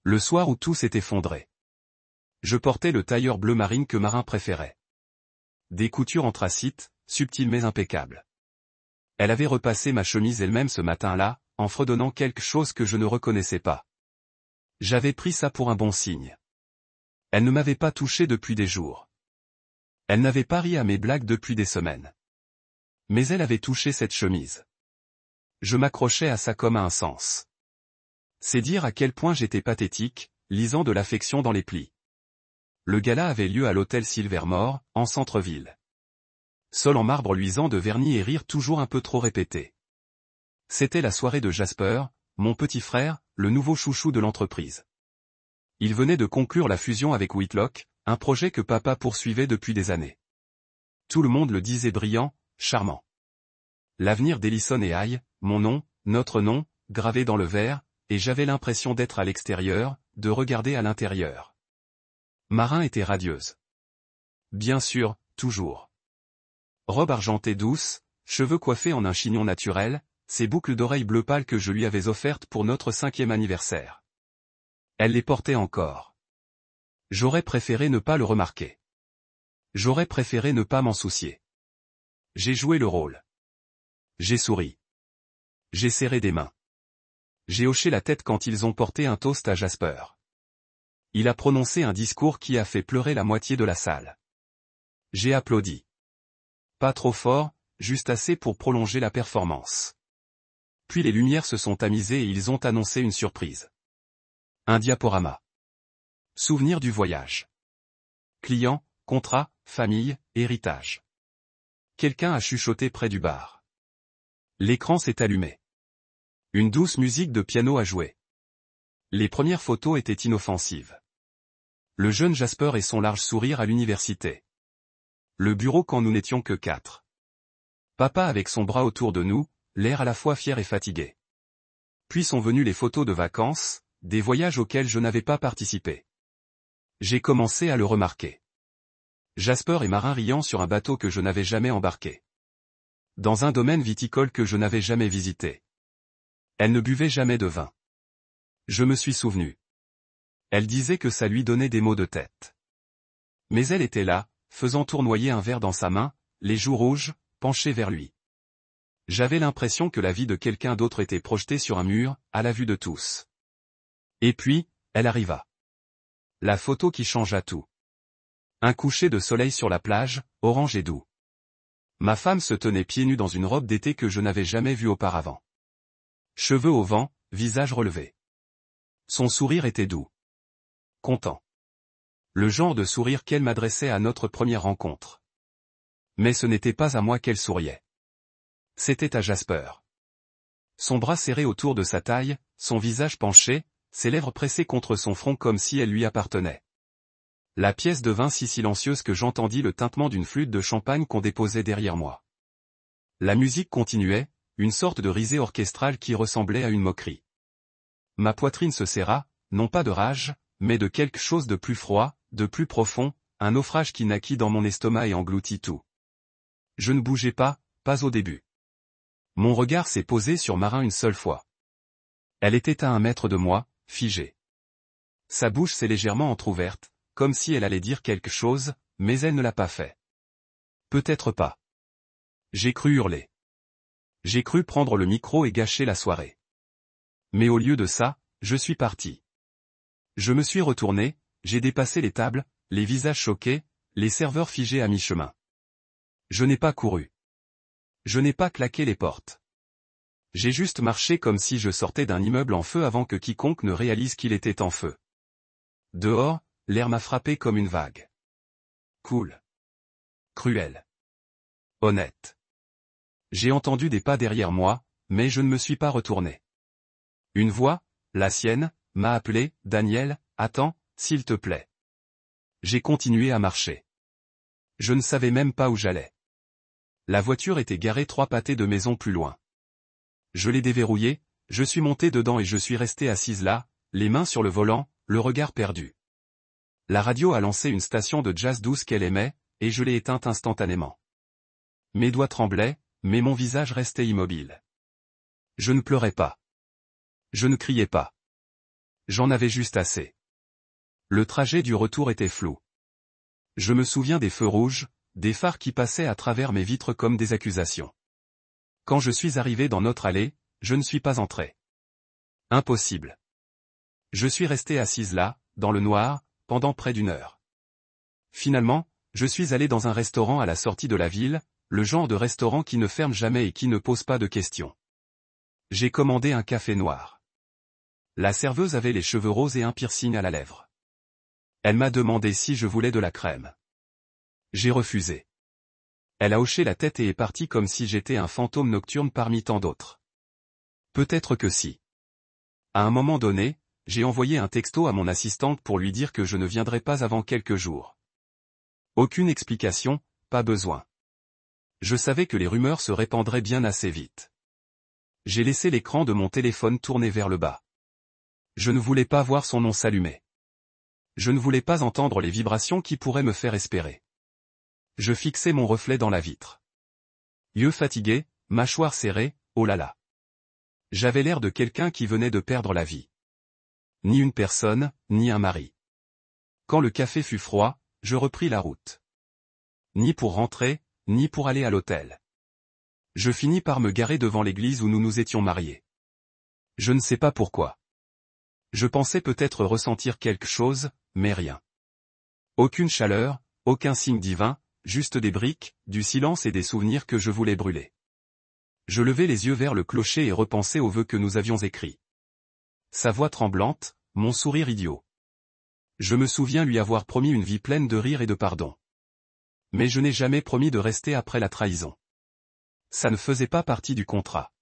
Le soir où tout s'est effondré. Je portais le tailleur bleu marine que Marin préférait. Des coutures anthracite, subtiles mais impeccables. Elle avait repassé ma chemise elle-même ce matin-là, en fredonnant quelque chose que je ne reconnaissais pas. J'avais pris ça pour un bon signe. Elle ne m'avait pas touché depuis des jours. Elle n'avait pas ri à mes blagues depuis des semaines. Mais elle avait touché cette chemise. Je m'accrochais à ça comme à un sens. C'est dire à quel point j'étais pathétique, lisant de l'affection dans les plis. Le gala avait lieu à l'hôtel Silvermore, en centre-ville. Sol en marbre luisant de vernis et rire toujours un peu trop répété. C'était la soirée de Jasper, mon petit frère, le nouveau chouchou de l'entreprise. Il venait de conclure la fusion avec Whitlock, un projet que papa poursuivait depuis des années. Tout le monde le disait brillant, charmant. L'avenir d'Ellison et I, mon nom, notre nom, gravé dans le verre, et j'avais l'impression d'être à l'extérieur, de regarder à l'intérieur. Marin était radieuse. Bien sûr, toujours. Robe argentée douce, cheveux coiffés en un chignon naturel, ses boucles d'oreilles bleu pâle que je lui avais offertes pour notre 5e anniversaire. Elle les portait encore. J'aurais préféré ne pas le remarquer. J'aurais préféré ne pas m'en soucier. J'ai joué le rôle. J'ai souri. J'ai serré des mains. J'ai hoché la tête quand ils ont porté un toast à Jasper. Il a prononcé un discours qui a fait pleurer la moitié de la salle. J'ai applaudi. Pas trop fort, juste assez pour prolonger la performance. Puis les lumières se sont tamisées et ils ont annoncé une surprise. Un diaporama. Souvenir du voyage. Client, contrat, famille, héritage. Quelqu'un a chuchoté près du bar. L'écran s'est allumé. Une douce musique de piano a joué. Les premières photos étaient inoffensives. Le jeune Jasper et son large sourire à l'université. Le bureau quand nous n'étions que 4. Papa avec son bras autour de nous, l'air à la fois fier et fatigué. Puis sont venues les photos de vacances, des voyages auxquels je n'avais pas participé. J'ai commencé à le remarquer. Jasper et Marin riant sur un bateau que je n'avais jamais embarqué. Dans un domaine viticole que je n'avais jamais visité. Elle ne buvait jamais de vin. Je me suis souvenu. Elle disait que ça lui donnait des maux de tête. Mais elle était là, faisant tournoyer un verre dans sa main, les joues rouges, penchées vers lui. J'avais l'impression que la vie de quelqu'un d'autre était projetée sur un mur, à la vue de tous. Et puis, elle arriva. La photo qui changea tout. Un coucher de soleil sur la plage, orange et doux. Ma femme se tenait pieds nus dans une robe d'été que je n'avais jamais vue auparavant. Cheveux au vent, visage relevé. Son sourire était doux. Content. Le genre de sourire qu'elle m'adressait à notre première rencontre. Mais ce n'était pas à moi qu'elle souriait. C'était à Jasper. Son bras serré autour de sa taille, son visage penché, ses lèvres pressées contre son front comme si elles lui appartenaient. La pièce devint si silencieuse que j'entendis le tintement d'une flûte de champagne qu'on déposait derrière moi. La musique continuait, une sorte de risée orchestrale qui ressemblait à une moquerie. Ma poitrine se serra, non pas de rage, mais de quelque chose de plus froid, de plus profond, un naufrage qui naquit dans mon estomac et engloutit tout. Je ne bougeais pas au début. Mon regard s'est posé sur Marin une seule fois. Elle était à 1 mètre de moi, figée. Sa bouche s'est légèrement entr'ouverte, comme si elle allait dire quelque chose, mais elle ne l'a pas fait. Peut-être pas. J'ai cru hurler. J'ai cru prendre le micro et gâcher la soirée. Mais au lieu de ça, je suis parti. Je me suis retourné, j'ai dépassé les tables, les visages choqués, les serveurs figés à mi-chemin. Je n'ai pas couru. Je n'ai pas claqué les portes. J'ai juste marché comme si je sortais d'un immeuble en feu avant que quiconque ne réalise qu'il était en feu. Dehors, l'air m'a frappé comme une vague. Cool. Cruel. Honnête. J'ai entendu des pas derrière moi, mais je ne me suis pas retourné. Une voix, la sienne, m'a appelé, « Daniel, attends, s'il te plaît. » J'ai continué à marcher. Je ne savais même pas où j'allais. La voiture était garée 3 pâtés de maison plus loin. Je l'ai déverrouillée, je suis monté dedans et je suis resté assise là, les mains sur le volant, le regard perdu. La radio a lancé une station de jazz douce qu'elle aimait, et je l'ai éteinte instantanément. Mes doigts tremblaient, mais mon visage restait immobile. Je ne pleurais pas. Je ne criais pas. J'en avais juste assez. Le trajet du retour était flou. Je me souviens des feux rouges, des phares qui passaient à travers mes vitres comme des accusations. Quand je suis arrivé dans notre allée, je ne suis pas entré. Impossible. Je suis resté assise là, dans le noir, pendant près d'une heure. Finalement, je suis allé dans un restaurant à la sortie de la ville, le genre de restaurant qui ne ferme jamais et qui ne pose pas de questions. J'ai commandé un café noir. La serveuse avait les cheveux roses et un piercing à la lèvre. Elle m'a demandé si je voulais de la crème. J'ai refusé. Elle a hoché la tête et est partie comme si j'étais un fantôme nocturne parmi tant d'autres. Peut-être que si. À un moment donné, j'ai envoyé un texto à mon assistante pour lui dire que je ne viendrai pas avant quelques jours. Aucune explication, pas besoin. Je savais que les rumeurs se répandraient bien assez vite. J'ai laissé l'écran de mon téléphone tourner vers le bas. Je ne voulais pas voir son nom s'allumer. Je ne voulais pas entendre les vibrations qui pourraient me faire espérer. Je fixais mon reflet dans la vitre. Yeux fatigués, mâchoire serrée, oh là là. J'avais l'air de quelqu'un qui venait de perdre la vie. Ni une personne, ni un mari. Quand le café fut froid, je repris la route. Ni pour rentrer, ni pour aller à l'hôtel. Je finis par me garer devant l'église où nous nous étions mariés. Je ne sais pas pourquoi. Je pensais peut-être ressentir quelque chose, mais rien. Aucune chaleur, aucun signe divin, juste des briques, du silence et des souvenirs que je voulais brûler. Je levai les yeux vers le clocher et repensai aux vœux que nous avions écrits. Sa voix tremblante, mon sourire idiot. Je me souviens lui avoir promis une vie pleine de rire et de pardon. Mais je n'ai jamais promis de rester après la trahison. Ça ne faisait pas partie du contrat.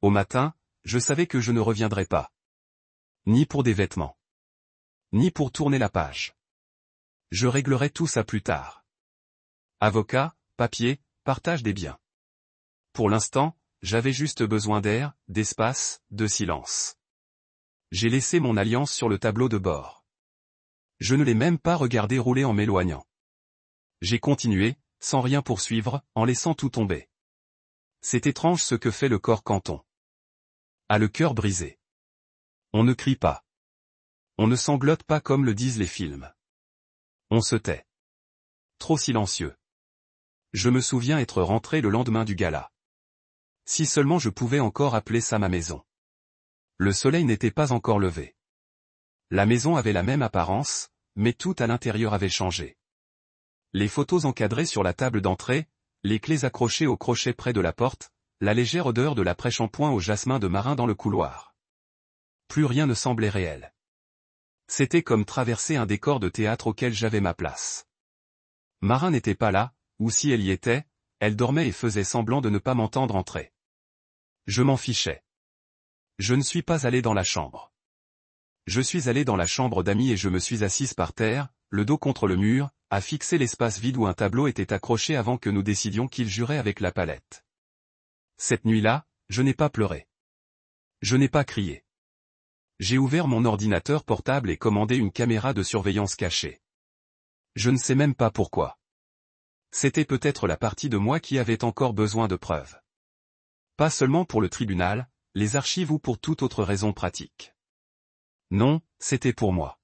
Au matin, je savais que je ne reviendrais pas. Ni pour des vêtements. Ni pour tourner la page. Je réglerai tout ça plus tard. Avocat, papier, partage des biens. Pour l'instant, j'avais juste besoin d'air, d'espace, de silence. J'ai laissé mon alliance sur le tableau de bord. Je ne l'ai même pas regardé rouler en m'éloignant. J'ai continué, sans rien poursuivre, en laissant tout tomber. C'est étrange ce que fait le corps quand on a le cœur brisé. On ne crie pas. On ne sanglote pas comme le disent les films. On se tait. Trop silencieux. Je me souviens être rentré le lendemain du gala. Si seulement je pouvais encore appeler ça ma maison. Le soleil n'était pas encore levé. La maison avait la même apparence, mais tout à l'intérieur avait changé. Les photos encadrées sur la table d'entrée, les clés accrochées au crochet près de la porte, la légère odeur de l'après-shampoing au jasmin de marin dans le couloir. Plus rien ne semblait réel. C'était comme traverser un décor de théâtre auquel j'avais ma place. Marin n'était pas là, ou si elle y était, elle dormait et faisait semblant de ne pas m'entendre entrer. Je m'en fichais. Je ne suis pas allé dans la chambre. Je suis allé dans la chambre d'amis et je me suis assise par terre, le dos contre le mur, à fixer l'espace vide où un tableau était accroché avant que nous décidions qu'il jurait avec la palette. Cette nuit-là, je n'ai pas pleuré. Je n'ai pas crié. J'ai ouvert mon ordinateur portable et commandé une caméra de surveillance cachée. Je ne sais même pas pourquoi. C'était peut-être la partie de moi qui avait encore besoin de preuves. Pas seulement pour le tribunal, les archives ou pour toute autre raison pratique. Non, c'était pour moi.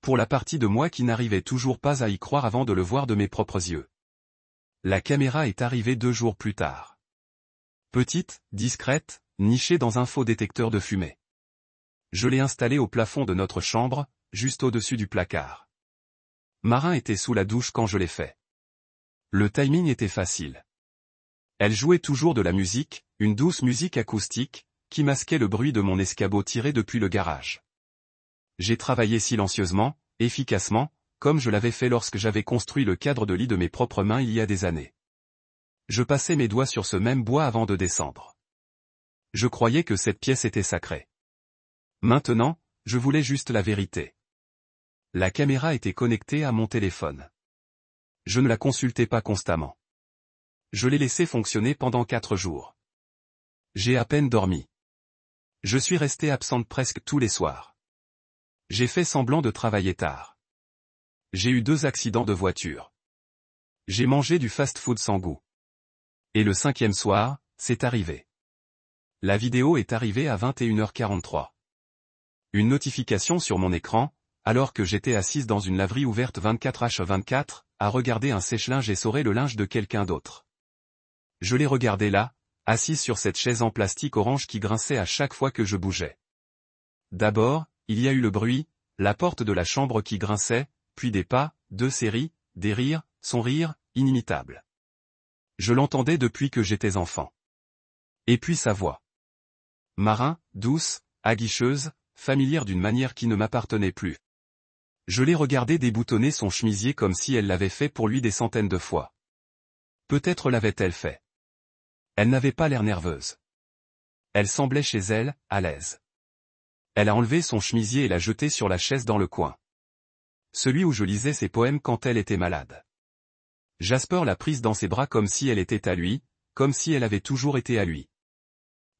Pour la partie de moi qui n'arrivait toujours pas à y croire avant de le voir de mes propres yeux. La caméra est arrivée 2 jours plus tard. Petite, discrète, nichée dans un faux détecteur de fumée. Je l'ai installée au plafond de notre chambre, juste au-dessus du placard. Marin était sous la douche quand je l'ai fait. Le timing était facile. Elle jouait toujours de la musique, une douce musique acoustique, qui masquait le bruit de mon escabeau tiré depuis le garage. J'ai travaillé silencieusement, efficacement, comme je l'avais fait lorsque j'avais construit le cadre de lit de mes propres mains il y a des années. Je passais mes doigts sur ce même bois avant de descendre. Je croyais que cette pièce était sacrée. Maintenant, je voulais juste la vérité. La caméra était connectée à mon téléphone. Je ne la consultais pas constamment. Je l'ai laissée fonctionner pendant 4 jours. J'ai à peine dormi. Je suis resté absente presque tous les soirs. J'ai fait semblant de travailler tard. J'ai eu 2 accidents de voiture. J'ai mangé du fast-food sans goût. Et le 5e soir, c'est arrivé. La vidéo est arrivée à 21h43. Une notification sur mon écran, alors que j'étais assise dans une laverie ouverte 24h24, à regarder un sèche-linge essorer le linge de quelqu'un d'autre. Je l'ai regardé là, assise sur cette chaise en plastique orange qui grinçait à chaque fois que je bougeais. D'abord, il y a eu le bruit, la porte de la chambre qui grinçait, puis des pas, deux séries, des rires, son rire, inimitable. Je l'entendais depuis que j'étais enfant. Et puis sa voix. Marin, douce, aguicheuse, familière d'une manière qui ne m'appartenait plus. Je l'ai regardé déboutonner son chemisier comme si elle l'avait fait pour lui des centaines de fois. Peut-être l'avait-elle fait. Elle n'avait pas l'air nerveuse. Elle semblait chez elle, à l'aise. Elle a enlevé son chemisier et l'a jeté sur la chaise dans le coin. Celui où je lisais ses poèmes quand elle était malade. Jasper l'a prise dans ses bras comme si elle était à lui, comme si elle avait toujours été à lui.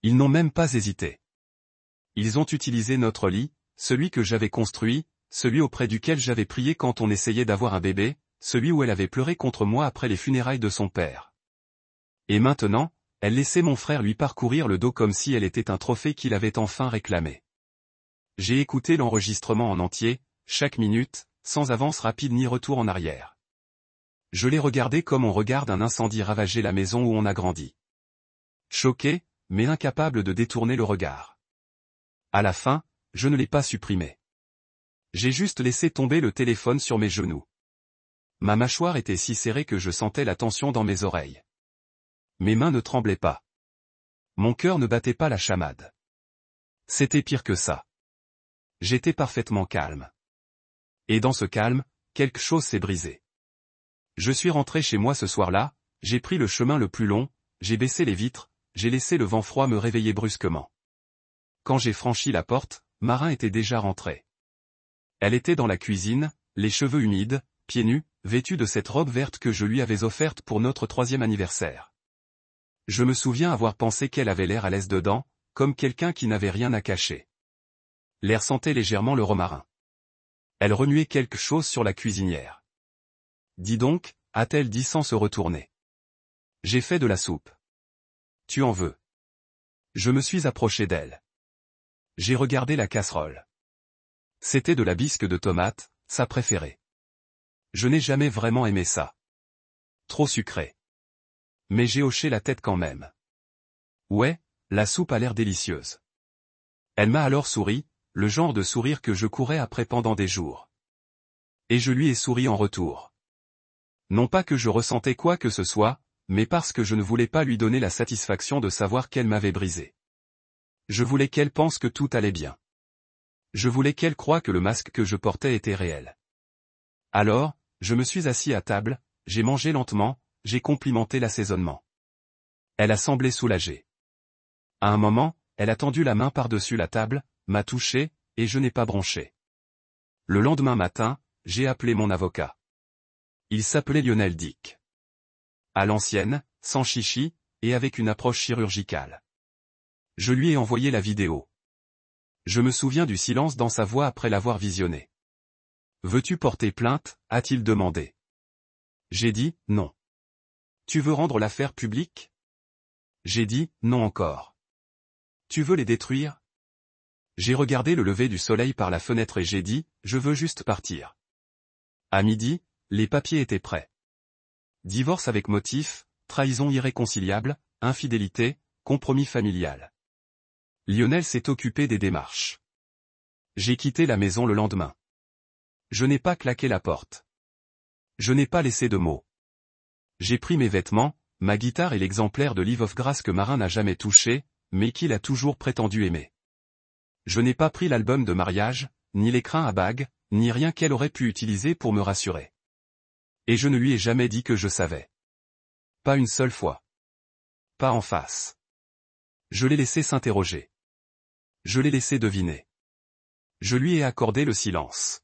Ils n'ont même pas hésité. Ils ont utilisé notre lit, celui que j'avais construit, celui auprès duquel j'avais prié quand on essayait d'avoir un bébé, celui où elle avait pleuré contre moi après les funérailles de son père. Et maintenant, elle laissait mon frère lui parcourir le dos comme si elle était un trophée qu'il avait enfin réclamé. J'ai écouté l'enregistrement en entier, chaque minute, sans avance rapide ni retour en arrière. Je l'ai regardé comme on regarde un incendie ravager la maison où on a grandi. Choqué, mais incapable de détourner le regard. À la fin, je ne l'ai pas supprimé. J'ai juste laissé tomber le téléphone sur mes genoux. Ma mâchoire était si serrée que je sentais la tension dans mes oreilles. Mes mains ne tremblaient pas. Mon cœur ne battait pas la chamade. C'était pire que ça. J'étais parfaitement calme. Et dans ce calme, quelque chose s'est brisé. Je suis rentré chez moi ce soir-là, j'ai pris le chemin le plus long, j'ai baissé les vitres, j'ai laissé le vent froid me réveiller brusquement. Quand j'ai franchi la porte, Marin était déjà rentrée. Elle était dans la cuisine, les cheveux humides, pieds nus, vêtue de cette robe verte que je lui avais offerte pour notre 3e anniversaire. Je me souviens avoir pensé qu'elle avait l'air à l'aise dedans, comme quelqu'un qui n'avait rien à cacher. L'air sentait légèrement le romarin. Elle remuait quelque chose sur la cuisinière. Dis donc, a-t-elle dit sans se retourner. J'ai fait de la soupe. Tu en veux? Je me suis approché d'elle. J'ai regardé la casserole. C'était de la bisque de tomate, sa préférée. Je n'ai jamais vraiment aimé ça. Trop sucré. Mais j'ai hoché la tête quand même. Ouais, la soupe a l'air délicieuse. Elle m'a alors souri, le genre de sourire que je courais après pendant des jours. Et je lui ai souri en retour. Non pas que je ressentais quoi que ce soit, mais parce que je ne voulais pas lui donner la satisfaction de savoir qu'elle m'avait brisé. Je voulais qu'elle pense que tout allait bien. Je voulais qu'elle croie que le masque que je portais était réel. Alors, je me suis assis à table, j'ai mangé lentement, j'ai complimenté l'assaisonnement. Elle a semblé soulagée. À un moment, elle a tendu la main par-dessus la table, m'a touché, et je n'ai pas bronché. Le lendemain matin, j'ai appelé mon avocat. Il s'appelait Lionel Dick. À l'ancienne, sans chichi, et avec une approche chirurgicale. Je lui ai envoyé la vidéo. Je me souviens du silence dans sa voix après l'avoir visionnée. Veux-tu porter plainte, a-t-il demandé. J'ai dit, non. Tu veux rendre l'affaire publique? J'ai dit, non encore. Tu veux les détruire? J'ai regardé le lever du soleil par la fenêtre et j'ai dit, je veux juste partir. À midi, les papiers étaient prêts. Divorce avec motif, trahison irréconciliable, infidélité, compromis familial. Lionel s'est occupé des démarches. J'ai quitté la maison le lendemain. Je n'ai pas claqué la porte. Je n'ai pas laissé de mots. J'ai pris mes vêtements, ma guitare et l'exemplaire de Live of Grace que Marin n'a jamais touché, mais qu'il a toujours prétendu aimer. Je n'ai pas pris l'album de mariage, ni l'écrin à bagues, ni rien qu'elle aurait pu utiliser pour me rassurer. Et je ne lui ai jamais dit que je savais. Pas une seule fois. Pas en face. Je l'ai laissé s'interroger. Je l'ai laissé deviner. Je lui ai accordé le silence.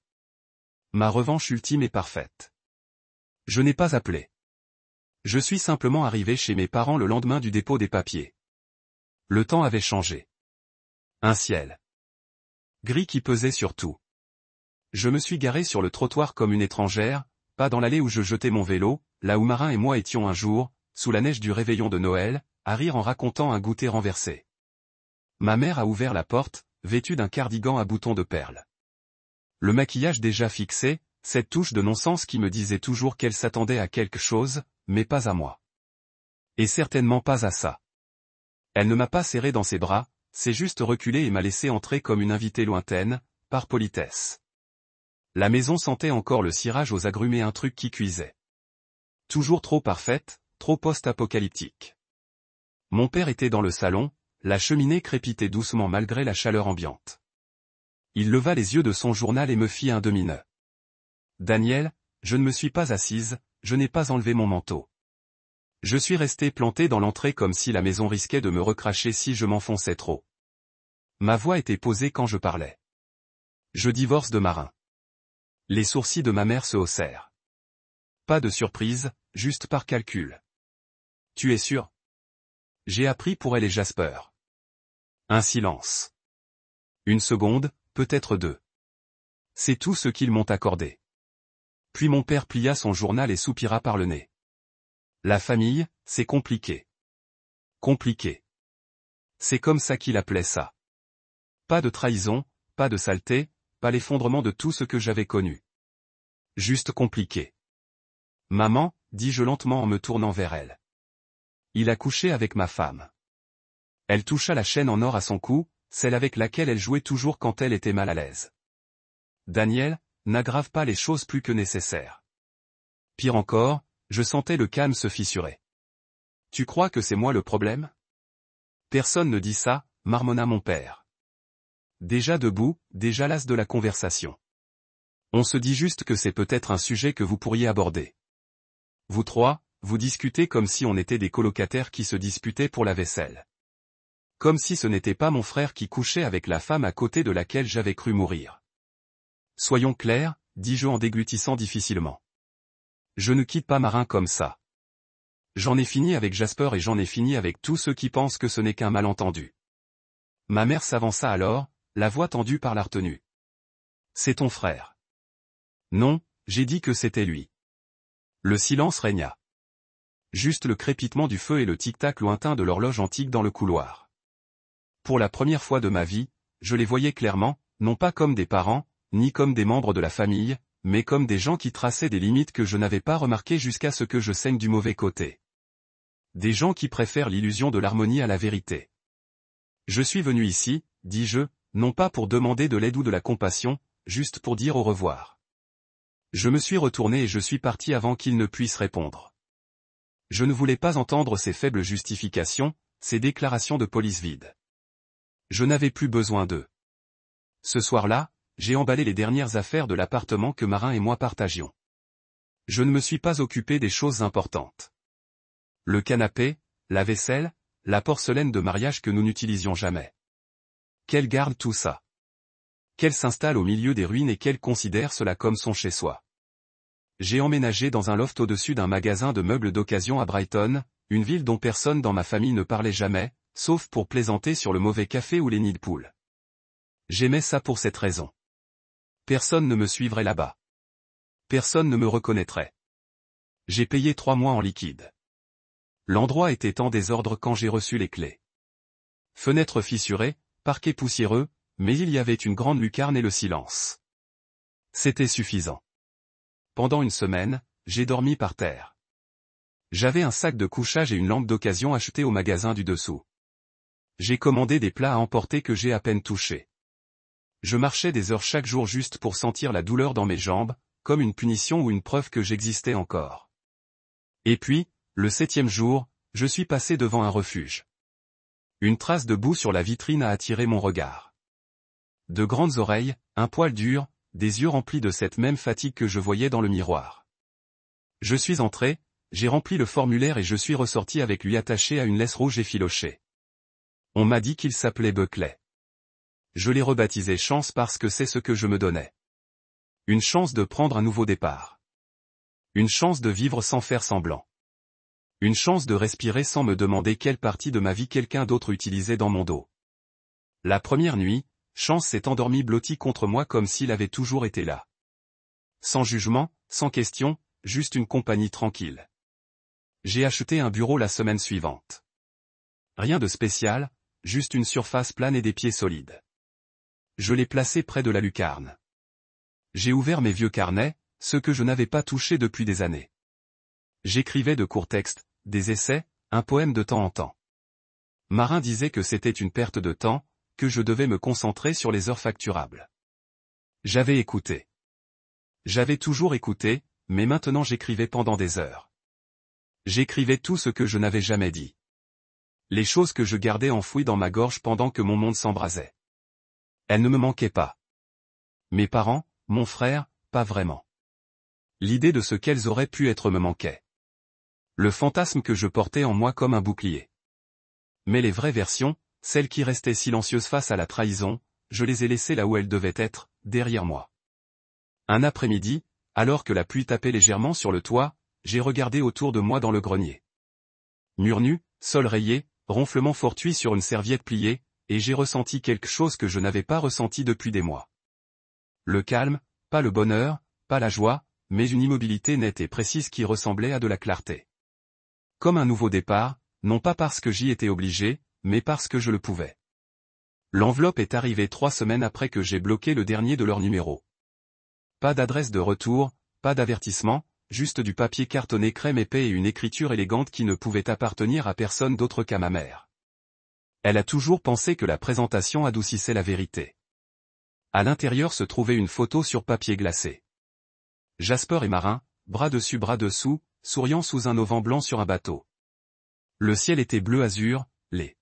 Ma revanche ultime est parfaite. Je n'ai pas appelé. Je suis simplement arrivé chez mes parents le lendemain du dépôt des papiers. Le temps avait changé. Un ciel gris qui pesait sur tout. Je me suis garé sur le trottoir comme une étrangère, pas dans l'allée où je jetais mon vélo, là où Marin et moi étions un jour, sous la neige du réveillon de Noël, à rire en racontant un goûter renversé. Ma mère a ouvert la porte, vêtue d'un cardigan à boutons de perles. Le maquillage déjà fixé, cette touche de non-sens qui me disait toujours qu'elle s'attendait à quelque chose, mais pas à moi. Et certainement pas à ça. Elle ne m'a pas serré dans ses bras, s'est juste reculée et m'a laissé entrer comme une invitée lointaine, par politesse. La maison sentait encore le cirage aux agrumes et un truc qui cuisait. Toujours trop parfaite, trop post-apocalyptique. Mon père était dans le salon, la cheminée crépitait doucement malgré la chaleur ambiante. Il leva les yeux de son journal et me fit un demi-nœud. « Daniel, je ne me suis pas assise, je n'ai pas enlevé mon manteau. Je suis resté planté dans l'entrée comme si la maison risquait de me recracher si je m'enfonçais trop. Ma voix était posée quand je parlais. Je divorce de Marin. » Les sourcils de ma mère se haussèrent. Pas de surprise, juste par calcul. « Tu es sûr ? » J'ai appris pour elle et Jasper. Un silence. Une seconde, peut-être deux. C'est tout ce qu'ils m'ont accordé. Puis mon père plia son journal et soupira par le nez. La famille, c'est compliqué. Compliqué. C'est comme ça qu'il appelait ça. Pas de trahison, pas de saleté, pas l'effondrement de tout ce que j'avais connu. Juste compliqué. Maman, dis-je lentement en me tournant vers elle. Il a couché avec ma femme. Elle toucha la chaîne en or à son cou, celle avec laquelle elle jouait toujours quand elle était mal à l'aise. Daniel, n'aggrave pas les choses plus que nécessaire. Pire encore, je sentais le calme se fissurer. Tu crois que c'est moi le problème ? Personne ne dit ça, marmonna mon père. Déjà debout, déjà las de la conversation. On se dit juste que c'est peut-être un sujet que vous pourriez aborder. Vous trois, vous discutez comme si on était des colocataires qui se disputaient pour la vaisselle. Comme si ce n'était pas mon frère qui couchait avec la femme à côté de laquelle j'avais cru mourir. Soyons clairs, dis-je en déglutissant difficilement. Je ne quitte pas Marin comme ça. J'en ai fini avec Jasper et j'en ai fini avec tous ceux qui pensent que ce n'est qu'un malentendu. Ma mère s'avança alors, la voix tendue par la retenue. C'est ton frère. Non, j'ai dit que c'était lui. Le silence régna. Juste le crépitement du feu et le tic-tac lointain de l'horloge antique dans le couloir. Pour la première fois de ma vie, je les voyais clairement, non pas comme des parents, ni comme des membres de la famille, mais comme des gens qui traçaient des limites que je n'avais pas remarquées jusqu'à ce que je saigne du mauvais côté. Des gens qui préfèrent l'illusion de l'harmonie à la vérité. Je suis venu ici, dis-je, non pas pour demander de l'aide ou de la compassion, juste pour dire au revoir. Je me suis retourné et je suis parti avant qu'il ne puisse répondre. Je ne voulais pas entendre ces faibles justifications, ces déclarations de police vides. Je n'avais plus besoin d'eux. Ce soir-là, j'ai emballé les dernières affaires de l'appartement que Marin et moi partagions. Je ne me suis pas occupé des choses importantes. Le canapé, la vaisselle, la porcelaine de mariage que nous n'utilisions jamais. Qu'elle garde tout ça. Qu'elle s'installe au milieu des ruines et qu'elle considère cela comme son chez-soi. J'ai emménagé dans un loft au-dessus d'un magasin de meubles d'occasion à Brighton, une ville dont personne dans ma famille ne parlait jamais, sauf pour plaisanter sur le mauvais café ou les nids de poules. J'aimais ça pour cette raison. Personne ne me suivrait là-bas. Personne ne me reconnaîtrait. J'ai payé 3 mois en liquide. L'endroit était en désordre quand j'ai reçu les clés. Fenêtres fissurées, parquet poussiéreux, mais il y avait une grande lucarne et le silence. C'était suffisant. Pendant une semaine, j'ai dormi par terre. J'avais un sac de couchage et une lampe d'occasion achetée au magasin du dessous. J'ai commandé des plats à emporter que j'ai à peine touchés. Je marchais des heures chaque jour juste pour sentir la douleur dans mes jambes, comme une punition ou une preuve que j'existais encore. Et puis, le 7e jour, je suis passé devant un refuge. Une trace de boue sur la vitrine a attiré mon regard. De grandes oreilles, un poil dur, des yeux remplis de cette même fatigue que je voyais dans le miroir. Je suis entré, j'ai rempli le formulaire et je suis ressorti avec lui attaché à une laisse rouge effilochée. On m'a dit qu'il s'appelait Buckley. Je l'ai rebaptisé Chance parce que c'est ce que je me donnais. Une chance de prendre un nouveau départ. Une chance de vivre sans faire semblant. Une chance de respirer sans me demander quelle partie de ma vie quelqu'un d'autre utilisait dans mon dos. La première nuit, Chance s'est endormi blotti contre moi comme s'il avait toujours été là. Sans jugement, sans question, juste une compagnie tranquille. J'ai acheté un bureau la semaine suivante. Rien de spécial, juste une surface plane et des pieds solides. Je l'ai placé près de la lucarne. J'ai ouvert mes vieux carnets, ceux que je n'avais pas touchés depuis des années. J'écrivais de courts textes, des essais, un poème de temps en temps. Marin disait que c'était une perte de temps, que je devais me concentrer sur les heures facturables. J'avais écouté. J'avais toujours écouté, mais maintenant j'écrivais pendant des heures. J'écrivais tout ce que je n'avais jamais dit. Les choses que je gardais enfouies dans ma gorge pendant que mon monde s'embrasait. Elles ne me manquaient pas. Mes parents, mon frère, pas vraiment. L'idée de ce qu'elles auraient pu être me manquait. Le fantasme que je portais en moi comme un bouclier. Mais les vraies versions, celles qui restaient silencieuses face à la trahison, je les ai laissées là où elles devaient être, derrière moi. Un après-midi, alors que la pluie tapait légèrement sur le toit, j'ai regardé autour de moi dans le grenier. Mur nu, sol rayé, ronflement fortuit sur une serviette pliée, et j'ai ressenti quelque chose que je n'avais pas ressenti depuis des mois. Le calme, pas le bonheur, pas la joie, mais une immobilité nette et précise qui ressemblait à de la clarté. Comme un nouveau départ, non pas parce que j'y étais obligé, mais parce que je le pouvais. L'enveloppe est arrivée 3 semaines après que j'ai bloqué le dernier de leurs numéros. Pas d'adresse de retour, pas d'avertissement, juste du papier cartonné crème épais et une écriture élégante qui ne pouvait appartenir à personne d'autre qu'à ma mère. Elle a toujours pensé que la présentation adoucissait la vérité. À l'intérieur se trouvait une photo sur papier glacé. Jasper et Marin, bras dessus bras dessous, souriant sous un auvent blanc sur un bateau. Le ciel était bleu azur, les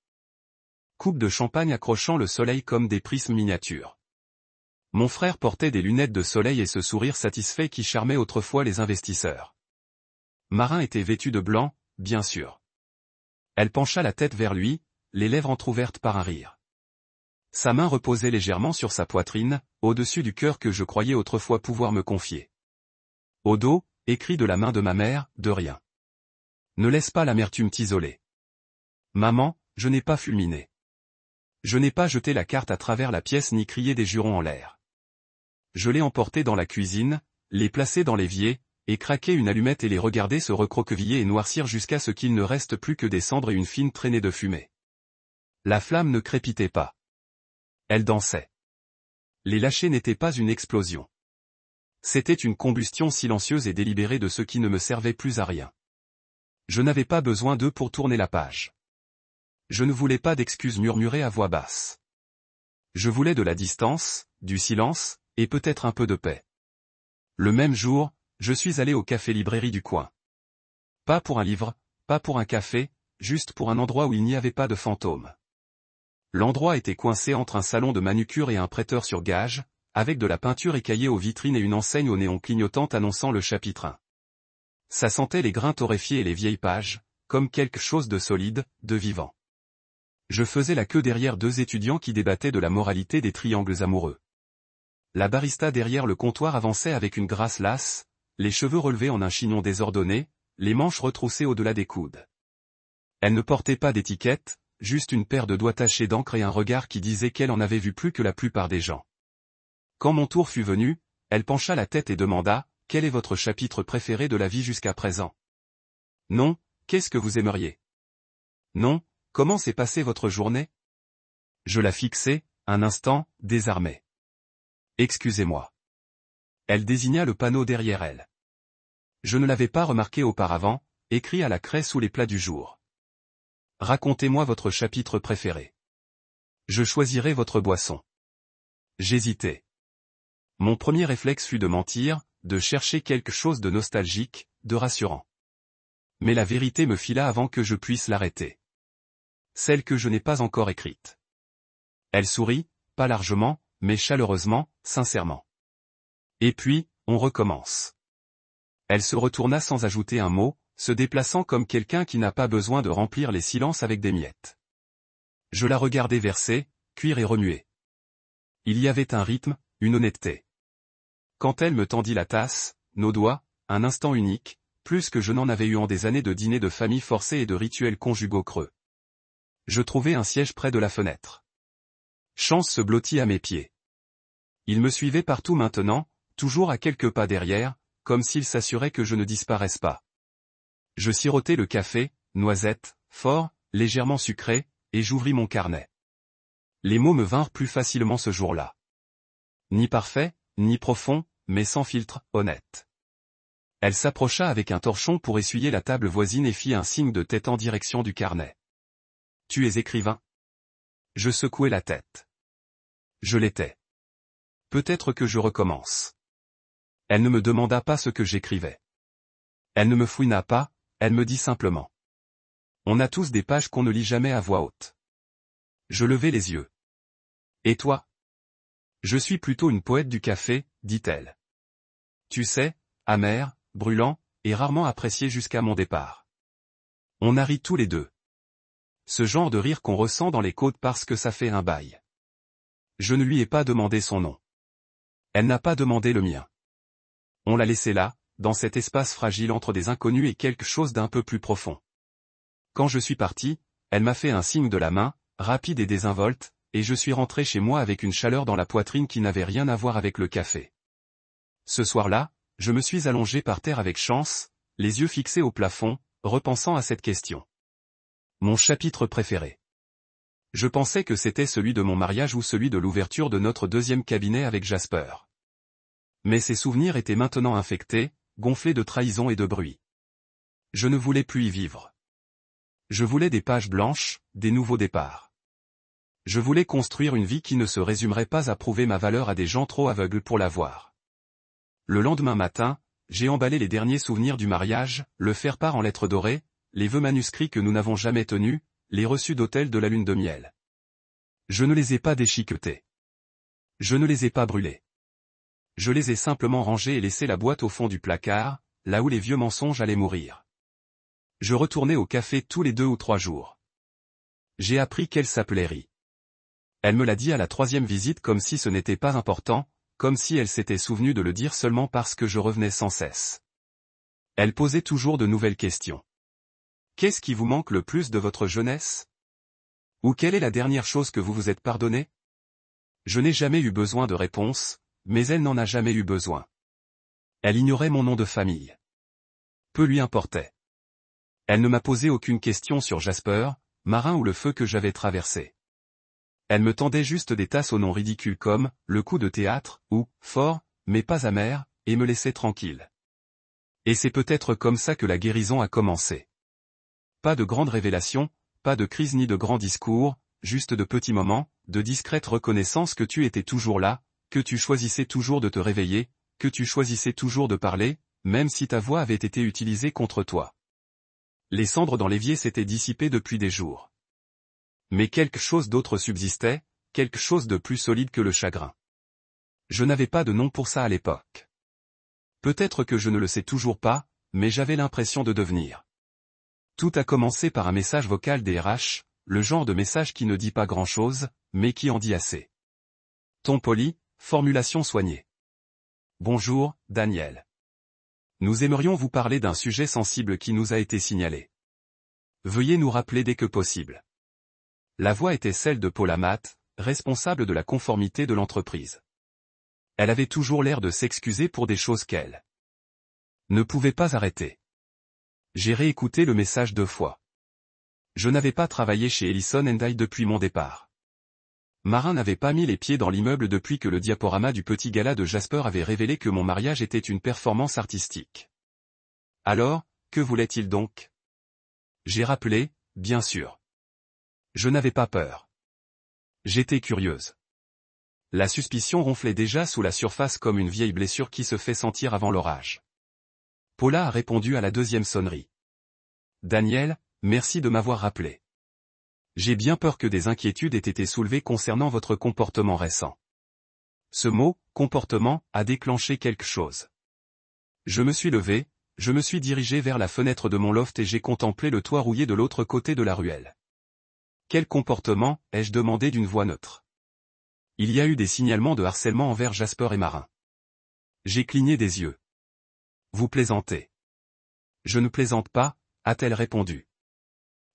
coupes de champagne accrochant le soleil comme des prismes miniatures. Mon frère portait des lunettes de soleil et ce sourire satisfait qui charmait autrefois les investisseurs. Marin était vêtu de blanc, bien sûr. Elle pencha la tête vers lui, les lèvres entr'ouvertes par un rire. Sa main reposait légèrement sur sa poitrine, au-dessus du cœur que je croyais autrefois pouvoir me confier. Au dos, écrit de la main de ma mère, de rien. Ne laisse pas l'amertume t'isoler. Maman, je n'ai pas fulminé. Je n'ai pas jeté la carte à travers la pièce ni crié des jurons en l'air. Je l'ai emporté dans la cuisine, les placé dans l'évier, et craqué une allumette et les regarder se recroqueviller et noircir jusqu'à ce qu'il ne reste plus que des cendres et une fine traînée de fumée. La flamme ne crépitait pas. Elle dansait. Les lâchers n'étaient pas une explosion. C'était une combustion silencieuse et délibérée de ce qui ne me servait plus à rien. Je n'avais pas besoin d'eux pour tourner la page. Je ne voulais pas d'excuses murmurées à voix basse. Je voulais de la distance, du silence, et peut-être un peu de paix. Le même jour, je suis allé au café-librairie du coin. Pas pour un livre, pas pour un café, juste pour un endroit où il n'y avait pas de fantômes. L'endroit était coincé entre un salon de manucure et un prêteur sur gage, avec de la peinture écaillée aux vitrines et une enseigne au néon clignotant annonçant le chapitre 1. Ça sentait les grains torréfiés et les vieilles pages, comme quelque chose de solide, de vivant. Je faisais la queue derrière 2 étudiants qui débattaient de la moralité des triangles amoureux. La barista derrière le comptoir avançait avec une grâce lasse, les cheveux relevés en un chignon désordonné, les manches retroussées au-delà des coudes. Elle ne portait pas d'étiquette, juste une paire de doigts tachés d'encre et un regard qui disait qu'elle en avait vu plus que la plupart des gens. Quand mon tour fut venu, elle pencha la tête et demanda, « Quel est votre chapitre préféré de la vie jusqu'à présent ?» Non, qu'est-ce que vous aimeriez ? Non, comment s'est passée votre journée ? Je la fixai, un instant, désarmé. Excusez-moi. Elle désigna le panneau derrière elle. Je ne l'avais pas remarqué auparavant, écrit à la craie sous les plats du jour. Racontez-moi votre chapitre préféré. Je choisirai votre boisson. J'hésitais. Mon premier réflexe fut de mentir, de chercher quelque chose de nostalgique, de rassurant. Mais la vérité me fila avant que je puisse l'arrêter. Celle que je n'ai pas encore écrite. Elle sourit, pas largement, mais chaleureusement, sincèrement. Et puis, on recommence. Elle se retourna sans ajouter un mot, se déplaçant comme quelqu'un qui n'a pas besoin de remplir les silences avec des miettes. Je la regardais verser, cuire et remuer. Il y avait un rythme, une honnêteté. Quand elle me tendit la tasse, nos doigts, un instant unique, plus que je n'en avais eu en des années de dîners de famille forcés et de rituels conjugaux creux. Je trouvai un siège près de la fenêtre. Chance se blottit à mes pieds. Il me suivait partout maintenant, toujours à quelques pas derrière, comme s'il s'assurait que je ne disparaisse pas. Je sirotai le café, noisette, fort, légèrement sucré, et j'ouvris mon carnet. Les mots me vinrent plus facilement ce jour-là. Ni parfait, ni profond, mais sans filtre, honnête. Elle s'approcha avec un torchon pour essuyer la table voisine et fit un signe de tête en direction du carnet. Tu es écrivain? Je secouai la tête. Je l'étais. Peut-être que je recommence. Elle ne me demanda pas ce que j'écrivais. Elle ne me fouina pas, elle me dit simplement. On a tous des pages qu'on ne lit jamais à voix haute. Je levai les yeux. Et toi? Je suis plutôt une poète du café, dit-elle. Tu sais, amer, brûlant, et rarement apprécié jusqu'à mon départ. On a ri tous les deux. Ce genre de rire qu'on ressent dans les côtes parce que ça fait un bail. Je ne lui ai pas demandé son nom. Elle n'a pas demandé le mien. On l'a laissé là, dans cet espace fragile entre des inconnus et quelque chose d'un peu plus profond. Quand je suis parti, elle m'a fait un signe de la main, rapide et désinvolte, et je suis rentré chez moi avec une chaleur dans la poitrine qui n'avait rien à voir avec le café. Ce soir-là, je me suis allongé par terre avec chance, les yeux fixés au plafond, repensant à cette question. Mon chapitre préféré. Je pensais que c'était celui de mon mariage ou celui de l'ouverture de notre deuxième cabinet avec Jasper. Mais ces souvenirs étaient maintenant infectés, gonflés de trahison et de bruit. Je ne voulais plus y vivre. Je voulais des pages blanches, des nouveaux départs. Je voulais construire une vie qui ne se résumerait pas à prouver ma valeur à des gens trop aveugles pour la voir. Le lendemain matin, j'ai emballé les derniers souvenirs du mariage, le faire-part en lettres dorées, les vœux manuscrits que nous n'avons jamais tenus, les reçus d'hôtel de la lune de miel. Je ne les ai pas déchiquetés. Je ne les ai pas brûlés. Je les ai simplement rangés et laissé la boîte au fond du placard, là où les vieux mensonges allaient mourir. Je retournais au café tous les 2 ou 3 jours. J'ai appris qu'elle s'appelait Ri. Elle me l'a dit à la 3e visite comme si ce n'était pas important, comme si elle s'était souvenue de le dire seulement parce que je revenais sans cesse. Elle posait toujours de nouvelles questions. Qu'est-ce qui vous manque le plus de votre jeunesse? Ou quelle est la dernière chose que vous vous êtes pardonné? Je n'ai jamais eu besoin de réponse, mais elle n'en a jamais eu besoin. Elle ignorait mon nom de famille. Peu lui importait. Elle ne m'a posé aucune question sur Jasper, Marin ou le feu que j'avais traversé. Elle me tendait juste des tasses aux noms ridicules comme « le coup de théâtre » ou « fort, mais pas amer » et me laissait tranquille. Et c'est peut-être comme ça que la guérison a commencé. Pas de grandes révélations, pas de crise ni de grands discours, juste de petits moments, de discrète reconnaissance que tu étais toujours là, que tu choisissais toujours de te réveiller, que tu choisissais toujours de parler, même si ta voix avait été utilisée contre toi. Les cendres dans l'évier s'étaient dissipées depuis des jours. Mais quelque chose d'autre subsistait, quelque chose de plus solide que le chagrin. Je n'avais pas de nom pour ça à l'époque. Peut-être que je ne le sais toujours pas, mais j'avais l'impression de devenir. Tout a commencé par un message vocal des RH, le genre de message qui ne dit pas grand-chose, mais qui en dit assez. Ton poli, formulation soignée. Bonjour, Daniel. Nous aimerions vous parler d'un sujet sensible qui nous a été signalé. Veuillez nous rappeler dès que possible. La voix était celle de Paula Matt, responsable de la conformité de l'entreprise. Elle avait toujours l'air de s'excuser pour des choses qu'elle ne pouvait pas arrêter. J'ai réécouté le message 2 fois. Je n'avais pas travaillé chez Ellison & I depuis mon départ. Marin n'avait pas mis les pieds dans l'immeuble depuis que le diaporama du petit gala de Jasper avait révélé que mon mariage était une performance artistique. Alors, que voulait-il donc? J'ai rappelé, bien sûr. Je n'avais pas peur. J'étais curieuse. La suspicion ronflait déjà sous la surface comme une vieille blessure qui se fait sentir avant l'orage. Paula a répondu à la 2e sonnerie. Daniel, merci de m'avoir rappelé. J'ai bien peur que des inquiétudes aient été soulevées concernant votre comportement récent. Ce mot, comportement, a déclenché quelque chose. Je me suis levé, je me suis dirigé vers la fenêtre de mon loft et j'ai contemplé le toit rouillé de l'autre côté de la ruelle. Quel comportement, ai-je demandé d'une voix neutre. Il y a eu des signalements de harcèlement envers Jasper et Marin. J'ai cligné des yeux. Vous plaisantez. Je ne plaisante pas, a-t-elle répondu.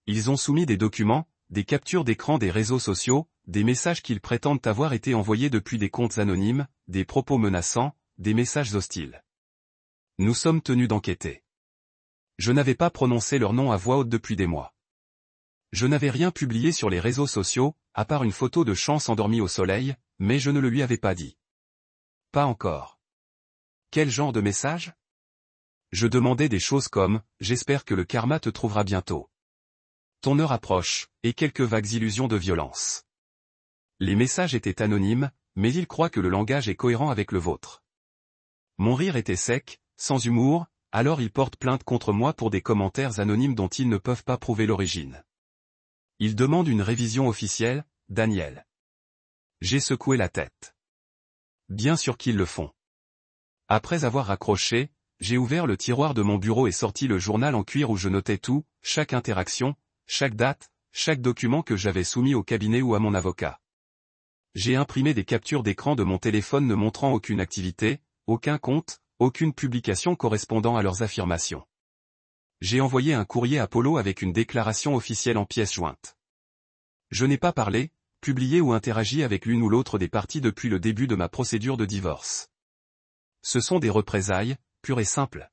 Ils ont soumis des documents, des captures d'écran des réseaux sociaux, des messages qu'ils prétendent avoir été envoyés depuis des comptes anonymes, des propos menaçants, des messages hostiles. Nous sommes tenus d'enquêter. Je n'avais pas prononcé leur nom à voix haute depuis des mois. Je n'avais rien publié sur les réseaux sociaux, à part une photo de Chance endormie au soleil, mais je ne le lui avais pas dit. pas encore. Quel genre de message? Je demandais des choses comme « J'espère que le karma te trouvera bientôt. Ton heure approche » et quelques vagues illusions de violence. Les messages étaient anonymes, mais il croit que le langage est cohérent avec le vôtre. Mon rire était sec, sans humour, alors il porte plainte contre moi pour des commentaires anonymes dont ils ne peuvent pas prouver l'origine. Il demande une révision officielle, Daniel. J'ai secoué la tête. Bien sûr qu'ils le font. Après avoir raccroché, j'ai ouvert le tiroir de mon bureau et sorti le journal en cuir où je notais tout, chaque interaction, chaque date, chaque document que j'avais soumis au cabinet ou à mon avocat. J'ai imprimé des captures d'écran de mon téléphone ne montrant aucune activité, aucun compte, aucune publication correspondant à leurs affirmations. J'ai envoyé un courrier à Polo avec une déclaration officielle en pièces jointes. Je n'ai pas parlé, publié ou interagi avec l'une ou l'autre des parties depuis le début de ma procédure de divorce. Ce sont des représailles, pures et simples.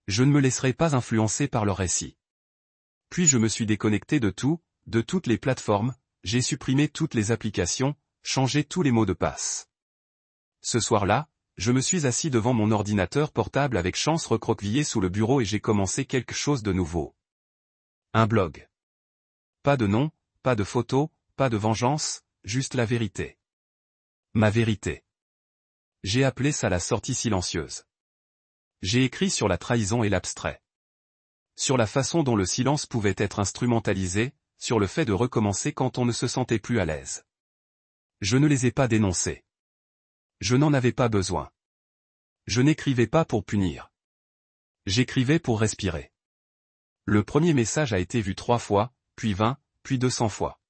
Je ne me laisserai pas influencer par leur récit. Puis je me suis déconnecté de tout, de toutes les plateformes, j'ai supprimé toutes les applications, changé tous les mots de passe. Ce soir-là, je me suis assis devant mon ordinateur portable avec Chance recroquevillé sous le bureau et j'ai commencé quelque chose de nouveau. Un blog. Pas de nom, pas de photo, pas de vengeance, juste la vérité. Ma vérité. J'ai appelé ça la sortie silencieuse. J'ai écrit sur la trahison et l'abstrait. Sur la façon dont le silence pouvait être instrumentalisé, sur le fait de recommencer quand on ne se sentait plus à l'aise. Je ne les ai pas dénoncés. Je n'en avais pas besoin. Je n'écrivais pas pour punir. J'écrivais pour respirer. Le premier message a été vu 3 fois, puis 20, puis 200 fois.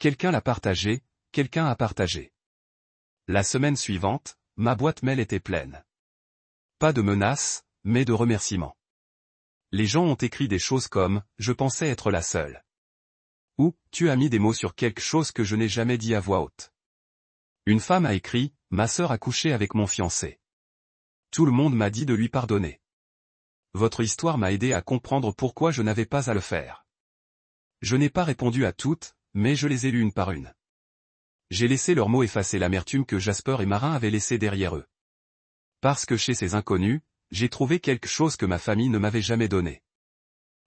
Quelqu'un l'a partagé, quelqu'un a partagé. La semaine suivante, ma boîte mail était pleine. Pas de menaces, mais de remerciements. Les gens ont écrit des choses comme « Je pensais être la seule ». Ou « Tu as mis des mots sur quelque chose que je n'ai jamais dit à voix haute ». Une femme a écrit « Ma sœur a couché avec mon fiancé. Tout le monde m'a dit de lui pardonner. Votre histoire m'a aidé à comprendre pourquoi je n'avais pas à le faire. Je n'ai pas répondu à toutes, mais je les ai lues une par une. J'ai laissé leurs mots effacer l'amertume que Jasper et Marin avaient laissée derrière eux. Parce que chez ces inconnus, j'ai trouvé quelque chose que ma famille ne m'avait jamais donné.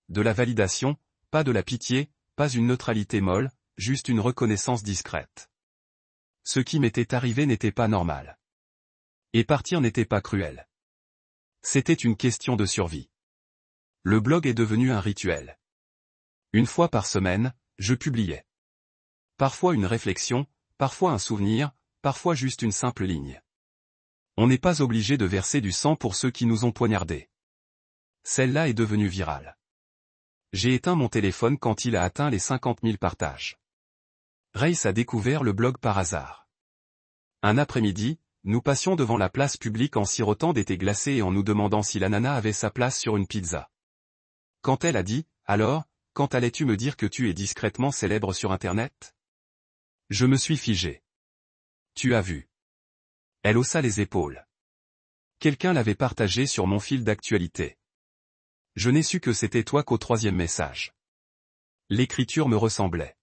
De la validation, pas de la pitié, pas une neutralité molle, juste une reconnaissance discrète. Ce qui m'était arrivé n'était pas normal. Et partir n'était pas cruel. C'était une question de survie. Le blog est devenu un rituel. Une fois par semaine, je publiais. Parfois une réflexion, parfois un souvenir, parfois juste une simple ligne. On n'est pas obligé de verser du sang pour ceux qui nous ont poignardés. Celle-là est devenue virale. J'ai éteint mon téléphone quand il a atteint les 50 000 partages. Race a découvert le blog par hasard. Un après-midi, nous passions devant la place publique en sirotant des thés glacés et en nous demandant si la nana avait sa place sur une pizza. Quand elle a dit « Alors, quand allais-tu me dire que tu es discrètement célèbre sur Internet ?» Je me suis figé. Tu as vu. Elle haussa les épaules. Quelqu'un l'avait partagé sur mon fil d'actualité. Je n'ai su que c'était toi qu'au 3e message. L'écriture me ressemblait.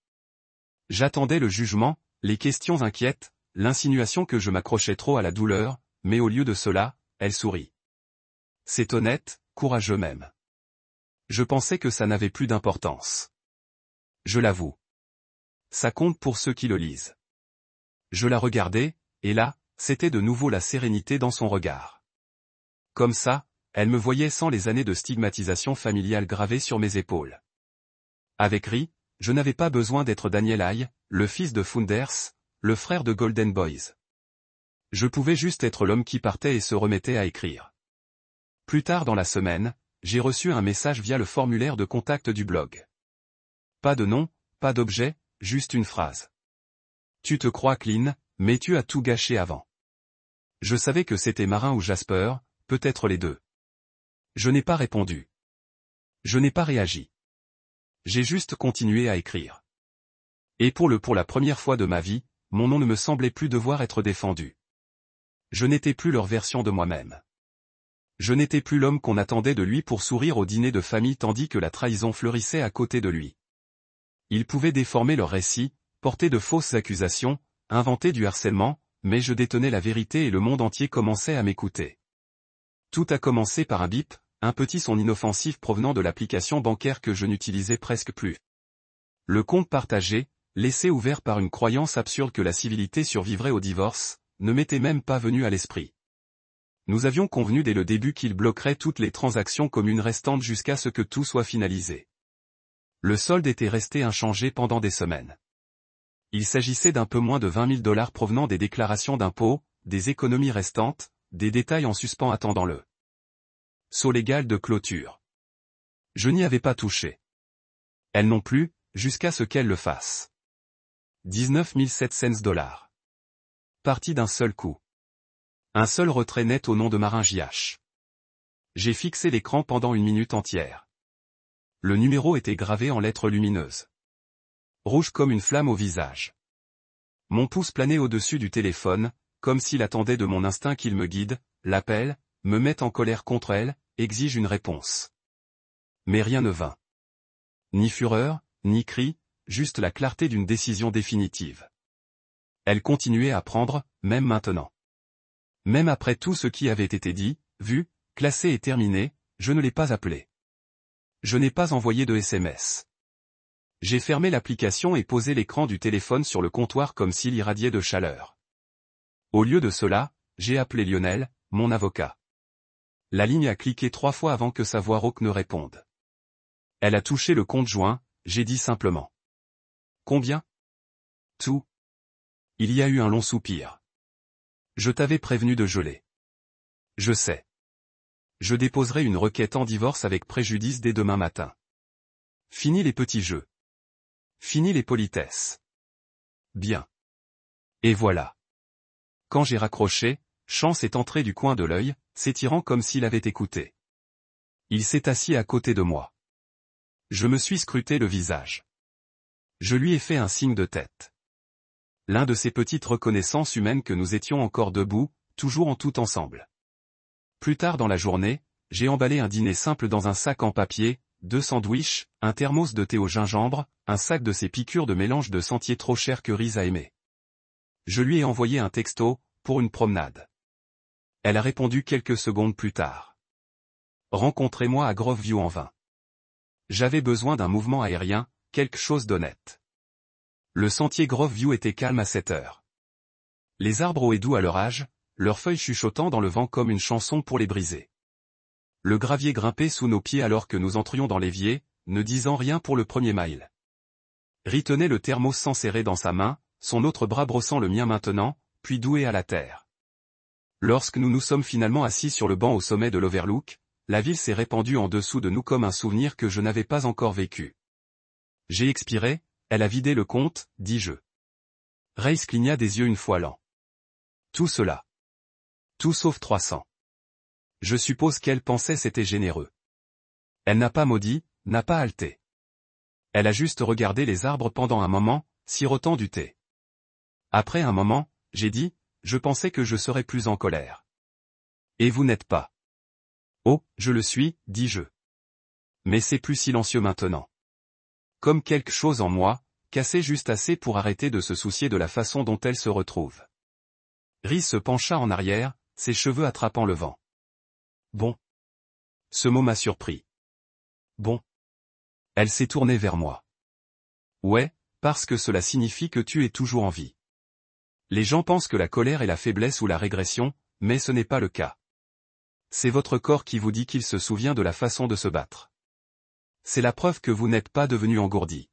J'attendais le jugement, les questions inquiètes, l'insinuation que je m'accrochais trop à la douleur, mais au lieu de cela, elle sourit. C'est honnête, courageux même. Je pensais que ça n'avait plus d'importance. Je l'avoue. Ça compte pour ceux qui le lisent. Je la regardais, et là, c'était de nouveau la sérénité dans son regard. Comme ça, elle me voyait sans les années de stigmatisation familiale gravées sur mes épaules. Avec Ri, je n'avais pas besoin d'être Daniel Hay, le fils de Founders, le frère de Golden Boys. Je pouvais juste être l'homme qui partait et se remettait à écrire. Plus tard dans la semaine, j'ai reçu un message via le formulaire de contact du blog. Pas de nom, pas d'objet, juste une phrase. Tu te crois clean, mais tu as tout gâché avant. Je savais que c'était Marin ou Jasper, peut-être les deux. Je n'ai pas répondu. Je n'ai pas réagi. J'ai juste continué à écrire. Et pour la première fois de ma vie, mon nom ne me semblait plus devoir être défendu. Je n'étais plus leur version de moi-même. Je n'étais plus l'homme qu'on attendait de lui pour sourire au dîner de famille tandis que la trahison fleurissait à côté de lui. Ils pouvaient déformer leur récit, porter de fausses accusations, inventer du harcèlement, mais je détenais la vérité et le monde entier commençait à m'écouter. Tout a commencé par un bip, un petit son inoffensif provenant de l'application bancaire que je n'utilisais presque plus. Le compte partagé, laissé ouvert par une croyance absurde que la civilité survivrait au divorce, ne m'était même pas venu à l'esprit. Nous avions convenu dès le début qu'il bloquerait toutes les transactions communes restantes jusqu'à ce que tout soit finalisé. Le solde était resté inchangé pendant des semaines. Il s'agissait d'un peu moins de 20 000 $ provenant des déclarations d'impôts, des économies restantes, des détails en suspens attendant le sceau légal de clôture. Je n'y avais pas touché. Elle non plus, jusqu'à ce qu'elle le fasse. 19 700 $. Parti d'un seul coup. Un seul retrait net au nom de Marin JH. J'ai fixé l'écran pendant une minute entière. Le numéro était gravé en lettres lumineuses. Rouge comme une flamme au visage. Mon pouce planait au-dessus du téléphone, comme s'il attendait de mon instinct qu'il me guide, l'appelle, me mette en colère contre elle, exige une réponse. Mais rien ne vint. Ni fureur, ni cri, juste la clarté d'une décision définitive. Elle continuait à prendre, même maintenant. Même après tout ce qui avait été dit, vu, classé et terminé, je ne l'ai pas appelé. Je n'ai pas envoyé de SMS. J'ai fermé l'application et posé l'écran du téléphone sur le comptoir comme s'il irradiait de chaleur. Au lieu de cela, j'ai appelé Lionel, mon avocat. La ligne a cliqué 3 fois avant que sa voix rauque ne réponde. Elle a touché le compte joint, j'ai dit simplement. Combien? Tout. Il y a eu un long soupir. Je t'avais prévenu de geler. Je sais. Je déposerai une requête en divorce avec préjudice dès demain matin. Fini les petits jeux. Fini les politesses. Bien. Et voilà. Quand j'ai raccroché, Chance est entré du coin de l'œil, s'étirant comme s'il avait écouté. Il s'est assis à côté de moi. Je me suis scruté le visage. Je lui ai fait un signe de tête. L'un de ces petites reconnaissances humaines que nous étions encore debout, toujours en tout ensemble. Plus tard dans la journée, j'ai emballé un dîner simple dans un sac en papier, 2 sandwichs, un thermos de thé au gingembre, un sac de ces piqûres de mélange de sentier trop cher que Riz a aimé. Je lui ai envoyé un texto, pour une promenade. Elle a répondu quelques secondes plus tard. Rencontrez-moi à Groveview en vain. J'avais besoin d'un mouvement aérien, quelque chose d'honnête. Le sentier Groveview était calme à 7 heures. Les arbres hauts et doux à leur âge, leurs feuilles chuchotant dans le vent comme une chanson pour les briser. Le gravier grimpait sous nos pieds alors que nous entrions dans l'évier, ne disant rien pour le premier mile. Ri tenait le thermos sans serrer dans sa main, son autre bras brossant le mien maintenant, puis doué à la terre. Lorsque nous nous sommes finalement assis sur le banc au sommet de l'Overlook, la ville s'est répandue en dessous de nous comme un souvenir que je n'avais pas encore vécu. J'ai expiré, elle a vidé le compte, dis-je. Race cligna des yeux une fois lent. Tout cela. Tout sauf 300. Je suppose qu'elle pensait c'était généreux. Elle n'a pas maudit, n'a pas halté. Elle a juste regardé les arbres pendant un moment, sirotant du thé. Après un moment, j'ai dit, je pensais que je serais plus en colère. Et vous n'êtes pas. Oh, je le suis, dis-je. Mais c'est plus silencieux maintenant. Comme quelque chose en moi, cassé juste assez pour arrêter de se soucier de la façon dont elle se retrouve. Rhys se pencha en arrière, ses cheveux attrapant le vent. Bon. Ce mot m'a surpris. Bon. Elle s'est tournée vers moi. Ouais, parce que cela signifie que tu es toujours en vie. Les gens pensent que la colère est la faiblesse ou la régression, mais ce n'est pas le cas. C'est votre corps qui vous dit qu'il se souvient de la façon de se battre. C'est la preuve que vous n'êtes pas devenu engourdi.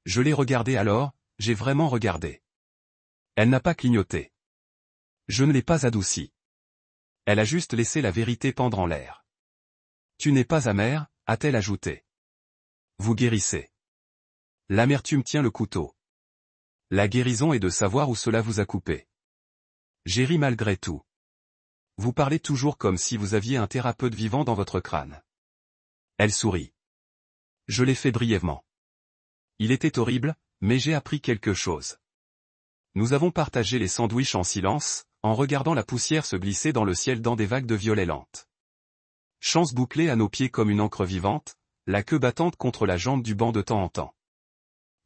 Je l'ai regardée alors, j'ai vraiment regardé. Elle n'a pas clignoté. Je ne l'ai pas adoucie. Elle a juste laissé la vérité pendre en l'air. Tu n'es pas amère, a-t-elle ajouté. Vous guérissez. L'amertume tient le couteau. La guérison est de savoir où cela vous a coupé. J'ai ri malgré tout. Vous parlez toujours comme si vous aviez un thérapeute vivant dans votre crâne. Elle sourit. Je l'ai fait brièvement. Il était horrible, mais j'ai appris quelque chose. Nous avons partagé les sandwichs en silence, en regardant la poussière se glisser dans le ciel dans des vagues de violet lentes. Chance bouclée à nos pieds comme une encre vivante, la queue battante contre la jambe du banc de temps en temps.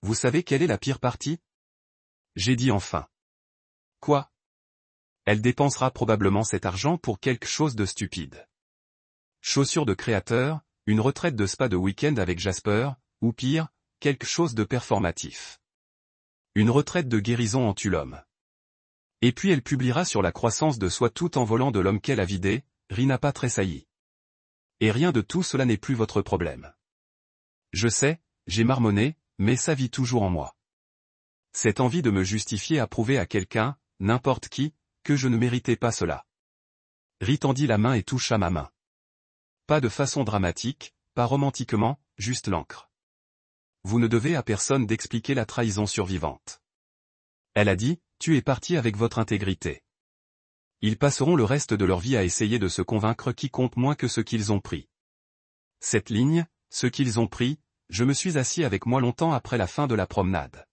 Vous savez quelle est la pire partie? J'ai dit enfin. Quoi? Elle dépensera probablement cet argent pour quelque chose de stupide. Chaussures de créateur, une retraite de spa de week-end avec Jasper, ou pire, quelque chose de performatif. Une retraite de guérison en Tulum. Et puis elle publiera sur la croissance de soi tout en volant de l'homme qu'elle a vidé, Ri n'a pas tressailli. Et rien de tout cela n'est plus votre problème. Je sais, j'ai marmonné, mais ça vit toujours en moi. Cette envie de me justifier à prouver à quelqu'un, n'importe qui, que je ne méritais pas cela. Ri tendit la main et toucha ma main. Pas de façon dramatique, pas romantiquement, juste l'encre. Vous ne devez à personne d'expliquer la trahison survivante. Elle a dit, tu es parti avec votre intégrité. Ils passeront le reste de leur vie à essayer de se convaincre qui compte moins que ce qu'ils ont pris. Cette ligne, ce qu'ils ont pris, je me suis assis avec moi longtemps après la fin de la promenade.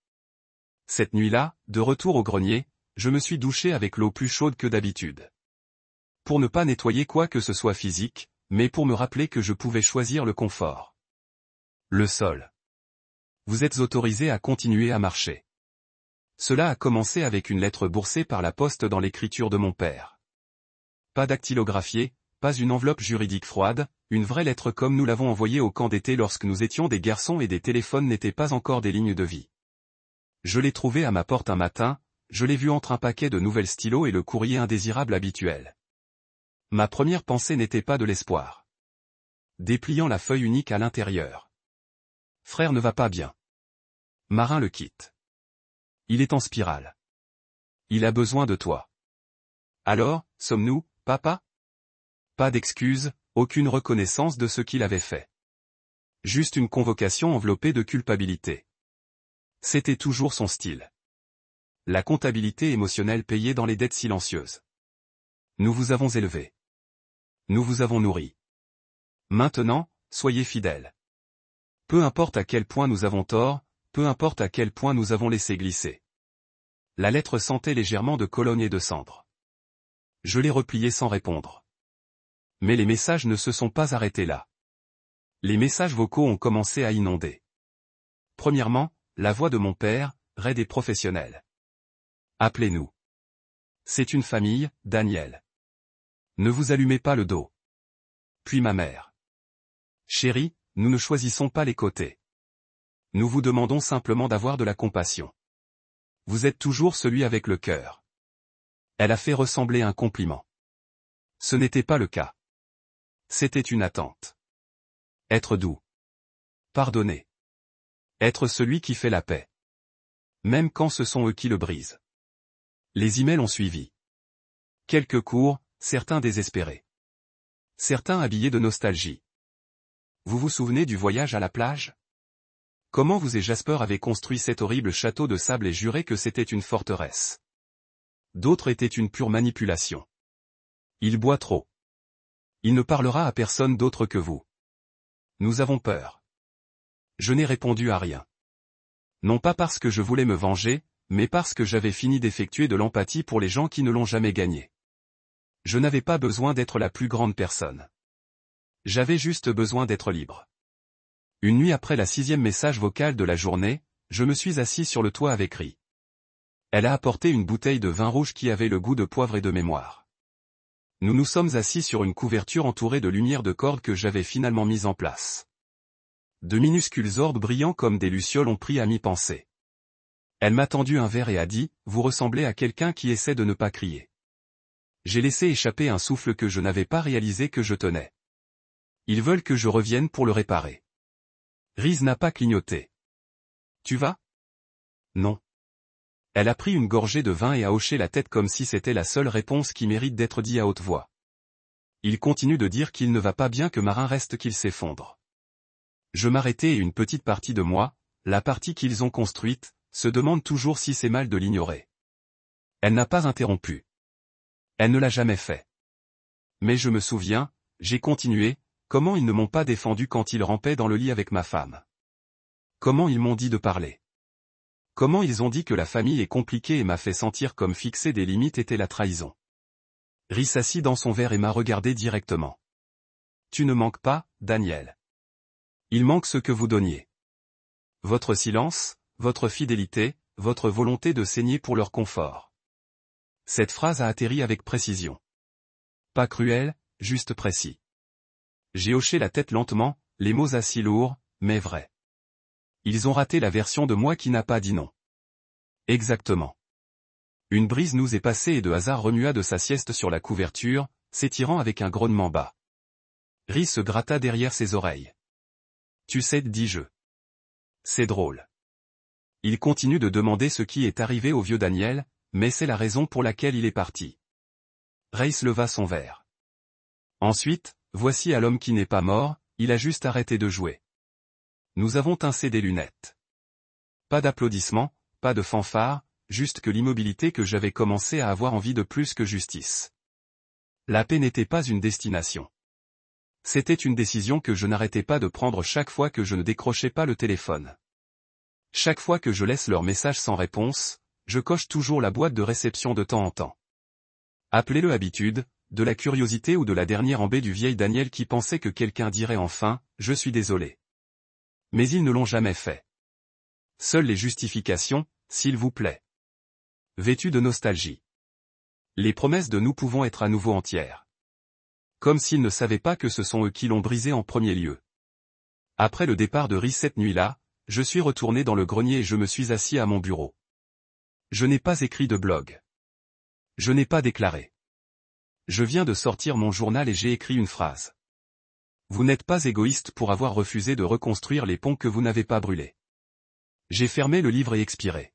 Cette nuit-là, de retour au grenier, je me suis douché avec l'eau plus chaude que d'habitude. Pour ne pas nettoyer quoi que ce soit physique, mais pour me rappeler que je pouvais choisir le confort. Le sol. Vous êtes autorisé à continuer à marcher. Cela a commencé avec une lettre boursée par la poste dans l'écriture de mon père. Pas dactylographiée, pas une enveloppe juridique froide, une vraie lettre comme nous l'avons envoyée au camp d'été lorsque nous étions des garçons et des téléphones n'étaient pas encore des lignes de vie. Je l'ai trouvée à ma porte un matin, je l'ai vue entre un paquet de nouvelles stylos et le courrier indésirable habituel. Ma première pensée n'était pas de l'espoir. Dépliant la feuille unique à l'intérieur. Frère ne va pas bien. Marin le quitte. Il est en spirale. Il a besoin de toi. Alors, sommes-nous, papa? Pas d'excuses, aucune reconnaissance de ce qu'il avait fait. Juste une convocation enveloppée de culpabilité. C'était toujours son style. La comptabilité émotionnelle payée dans les dettes silencieuses. Nous vous avons élevé. Nous vous avons nourri. Maintenant, soyez fidèles. Peu importe à quel point nous avons tort, peu importe à quel point nous avons laissé glisser. La lettre sentait légèrement de Cologne et de cendre. Je l'ai repliée sans répondre. Mais les messages ne se sont pas arrêtés là. Les messages vocaux ont commencé à inonder. Premièrement, la voix de mon père, raide et professionnelle. Appelez-nous. C'est une famille, Daniel. Ne vous allumez pas le dos. Puis ma mère. Chérie, nous ne choisissons pas les côtés. Nous vous demandons simplement d'avoir de la compassion. Vous êtes toujours celui avec le cœur. Elle a fait ressembler un compliment. Ce n'était pas le cas. C'était une attente. Être doux. Pardonner. Être celui qui fait la paix. Même quand ce sont eux qui le brisent. Les emails ont suivi. Quelques courts, certains désespérés. Certains habillés de nostalgie. Vous vous souvenez du voyage à la plage? Comment vous et Jasper avez construit cet horrible château de sable et juré que c'était une forteresse? D'autres étaient une pure manipulation. Il boit trop. Il ne parlera à personne d'autre que vous. Nous avons peur. Je n'ai répondu à rien. Non pas parce que je voulais me venger, mais parce que j'avais fini d'effectuer de l'empathie pour les gens qui ne l'ont jamais gagné. Je n'avais pas besoin d'être la plus grande personne. J'avais juste besoin d'être libre. Une nuit après la 6e message vocal de la journée, je me suis assis sur le toit avec Ri. Elle a apporté une bouteille de vin rouge qui avait le goût de poivre et de mémoire. Nous nous sommes assis sur une couverture entourée de lumières de cordes que j'avais finalement mise en place. De minuscules orbes brillants comme des lucioles ont pris à mi-pensée. Elle m'a tendu un verre et a dit, vous ressemblez à quelqu'un qui essaie de ne pas crier. J'ai laissé échapper un souffle que je n'avais pas réalisé que je tenais. Ils veulent que je revienne pour le réparer. Riz n'a pas clignoté. Tu vas? Non. Elle a pris une gorgée de vin et a hoché la tête comme si c'était la seule réponse qui mérite d'être dite à haute voix. Il continue de dire qu'il ne va pas bien que Marin reste qu'il s'effondre. Je m'arrêtais et une petite partie de moi, la partie qu'ils ont construite, se demande toujours si c'est mal de l'ignorer. Elle n'a pas interrompu. Elle ne l'a jamais fait. Mais je me souviens, j'ai continué, comment ils ne m'ont pas défendu quand ils rampaient dans le lit avec ma femme. Comment ils m'ont dit de parler. Comment ils ont dit que la famille est compliquée et m'a fait sentir comme fixer des limites était la trahison. Ri s'assit dans son verre et m'a regardé directement. Tu ne manques pas, Daniel. Il manque ce que vous donniez. Votre silence, votre fidélité, votre volonté de saigner pour leur confort. Cette phrase a atterri avec précision. Pas cruel, juste précis. J'ai hoché la tête lentement, les mots assis lourds, mais vrais. Ils ont raté la version de moi qui n'a pas dit non. Exactement. Une brise nous est passée et de hasard remua de sa sieste sur la couverture, s'étirant avec un grognement bas. Rhys se gratta derrière ses oreilles. Tu sais, dis-je. C'est drôle. Il continue de demander ce qui est arrivé au vieux Daniel, mais c'est la raison pour laquelle il est parti. Rhys leva son verre. Ensuite, voici à l'homme qui n'est pas mort, il a juste arrêté de jouer. Nous avons tincé des lunettes. Pas d'applaudissements, pas de fanfare, juste que l'immobilité que j'avais commencé à avoir envie de plus que justice. La paix n'était pas une destination. C'était une décision que je n'arrêtais pas de prendre chaque fois que je ne décrochais pas le téléphone. Chaque fois que je laisse leur message sans réponse, je coche toujours la boîte de réception de temps en temps. Appelez-le habitude, de la curiosité ou de la dernière embée du vieil Daniel qui pensait que quelqu'un dirait enfin « Je suis désolé ». Mais ils ne l'ont jamais fait. Seules les justifications, s'il vous plaît. Vêtues de nostalgie. Les promesses de nous pouvons être à nouveau entières. Comme s'ils ne savaient pas que ce sont eux qui l'ont brisé en premier lieu. Après le départ de Rhys cette nuit-là, je suis retourné dans le grenier et je me suis assis à mon bureau. Je n'ai pas écrit de blog. Je n'ai pas déclaré. Je viens de sortir mon journal et j'ai écrit une phrase. Vous n'êtes pas égoïste pour avoir refusé de reconstruire les ponts que vous n'avez pas brûlés. J'ai fermé le livre et expiré.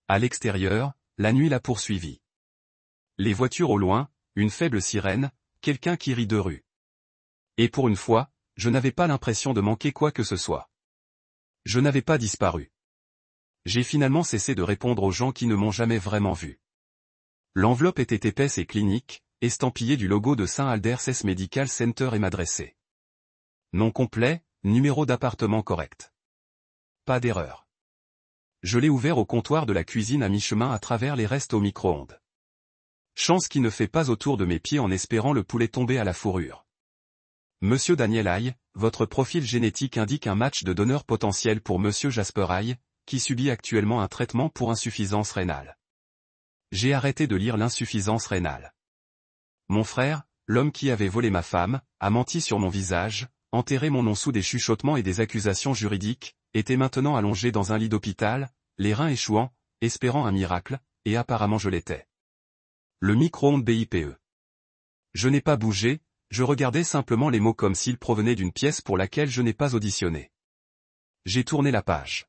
À l'extérieur, la nuit l'a poursuivi. Les voitures au loin, une faible sirène, quelqu'un qui rit de rue. Et pour une fois, je n'avais pas l'impression de manquer quoi que ce soit. Je n'avais pas disparu. J'ai finalement cessé de répondre aux gens qui ne m'ont jamais vraiment vu. L'enveloppe était épaisse et clinique, estampillée du logo de St. Alder's Medical Center et m'adressait. Nom complet, numéro d'appartement correct. Pas d'erreur. Je l'ai ouvert au comptoir de la cuisine à mi-chemin à travers les restes au micro-ondes. Chance qui ne fait pas autour de mes pieds en espérant le poulet tomber à la fourrure. Monsieur Daniel Aye, votre profil génétique indique un match de donneur potentiel pour Monsieur Jasper Aye, qui subit actuellement un traitement pour insuffisance rénale. J'ai arrêté de lire l'insuffisance rénale. Mon frère, l'homme qui avait volé ma femme, a menti sur mon visage, enterré mon nom sous des chuchotements et des accusations juridiques, était maintenant allongé dans un lit d'hôpital, les reins échouant, espérant un miracle, et apparemment je l'étais. Le micro-ondes BIPE. Je n'ai pas bougé, je regardais simplement les mots comme s'ils provenaient d'une pièce pour laquelle je n'ai pas auditionné. J'ai tourné la page.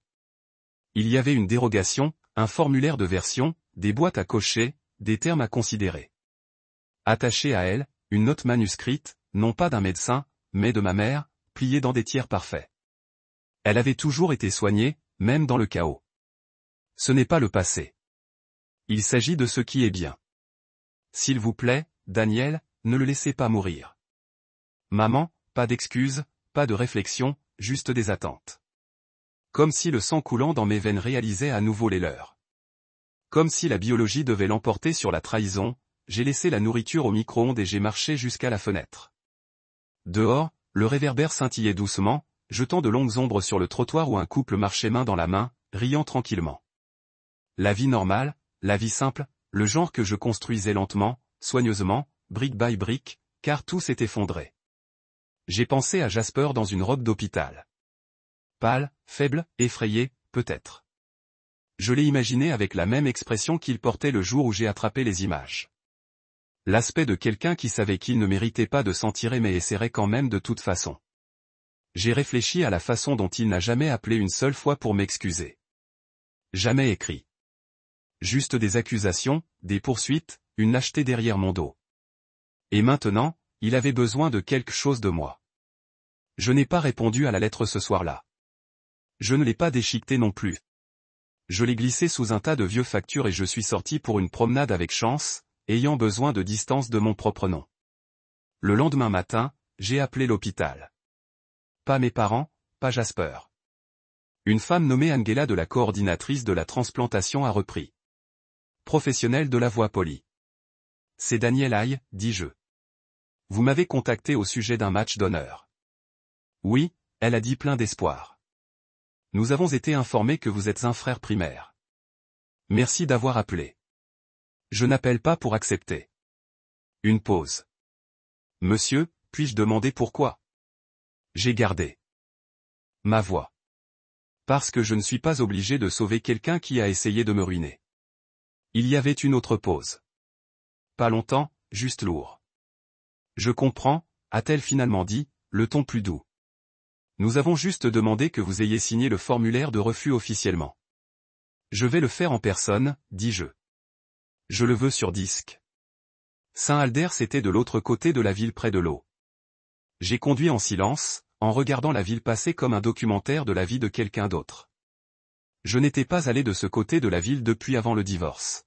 Il y avait une dérogation, un formulaire de version, des boîtes à cocher, des termes à considérer. Attachée à elle, une note manuscrite, non pas d'un médecin, mais de ma mère, pliée dans des tiers parfaits. Elle avait toujours été soignée, même dans le chaos. Ce n'est pas le passé. Il s'agit de ce qui est bien. S'il vous plaît, Daniel, ne le laissez pas mourir. Maman, pas d'excuses, pas de réflexion, juste des attentes. Comme si le sang coulant dans mes veines réalisait à nouveau les leurs. Comme si la biologie devait l'emporter sur la trahison, j'ai laissé la nourriture au micro-ondes et j'ai marché jusqu'à la fenêtre. Dehors, le réverbère scintillait doucement, jetant de longues ombres sur le trottoir où un couple marchait main dans la main, riant tranquillement. La vie normale, la vie simple, le genre que je construisais lentement, soigneusement, brique by brique, car tout s'est effondré. J'ai pensé à Jasper dans une robe d'hôpital. Pâle, faible, effrayé, peut-être. Je l'ai imaginé avec la même expression qu'il portait le jour où j'ai attrapé les images. L'aspect de quelqu'un qui savait qu'il ne méritait pas de s'en tirer mais essaierait quand même de toute façon. J'ai réfléchi à la façon dont il n'a jamais appelé une seule fois pour m'excuser. Jamais écrit. Juste des accusations, des poursuites, une lâcheté derrière mon dos. Et maintenant, il avait besoin de quelque chose de moi. Je n'ai pas répondu à la lettre ce soir-là. Je ne l'ai pas déchiquetée non plus. Je l'ai glissée sous un tas de vieux factures et je suis sorti pour une promenade avec Chance, ayant besoin de distance de mon propre nom. Le lendemain matin, j'ai appelé l'hôpital. Pas mes parents, pas Jasper. Une femme nommée Angela de la coordinatrice de la transplantation a repris. Professionnelle de la voix polie. C'est Daniel Aye, dis-je. Vous m'avez contacté au sujet d'un match d'honneur. Oui, elle a dit plein d'espoir. Nous avons été informés que vous êtes un frère primaire. Merci d'avoir appelé. Je n'appelle pas pour accepter. Une pause. Monsieur, puis-je demander pourquoi? J'ai gardé ma voix. Parce que je ne suis pas obligé de sauver quelqu'un qui a essayé de me ruiner. Il y avait une autre pause. Pas longtemps, juste lourd. Je comprends, a-t-elle finalement dit, le ton plus doux. Nous avons juste demandé que vous ayez signé le formulaire de refus officiellement. Je vais le faire en personne, dis-je. Je le veux sur disque. Saint-Alders était de l'autre côté de la ville près de l'eau. J'ai conduit en silence, en regardant la ville passer comme un documentaire de la vie de quelqu'un d'autre. Je n'étais pas allé de ce côté de la ville depuis avant le divorce.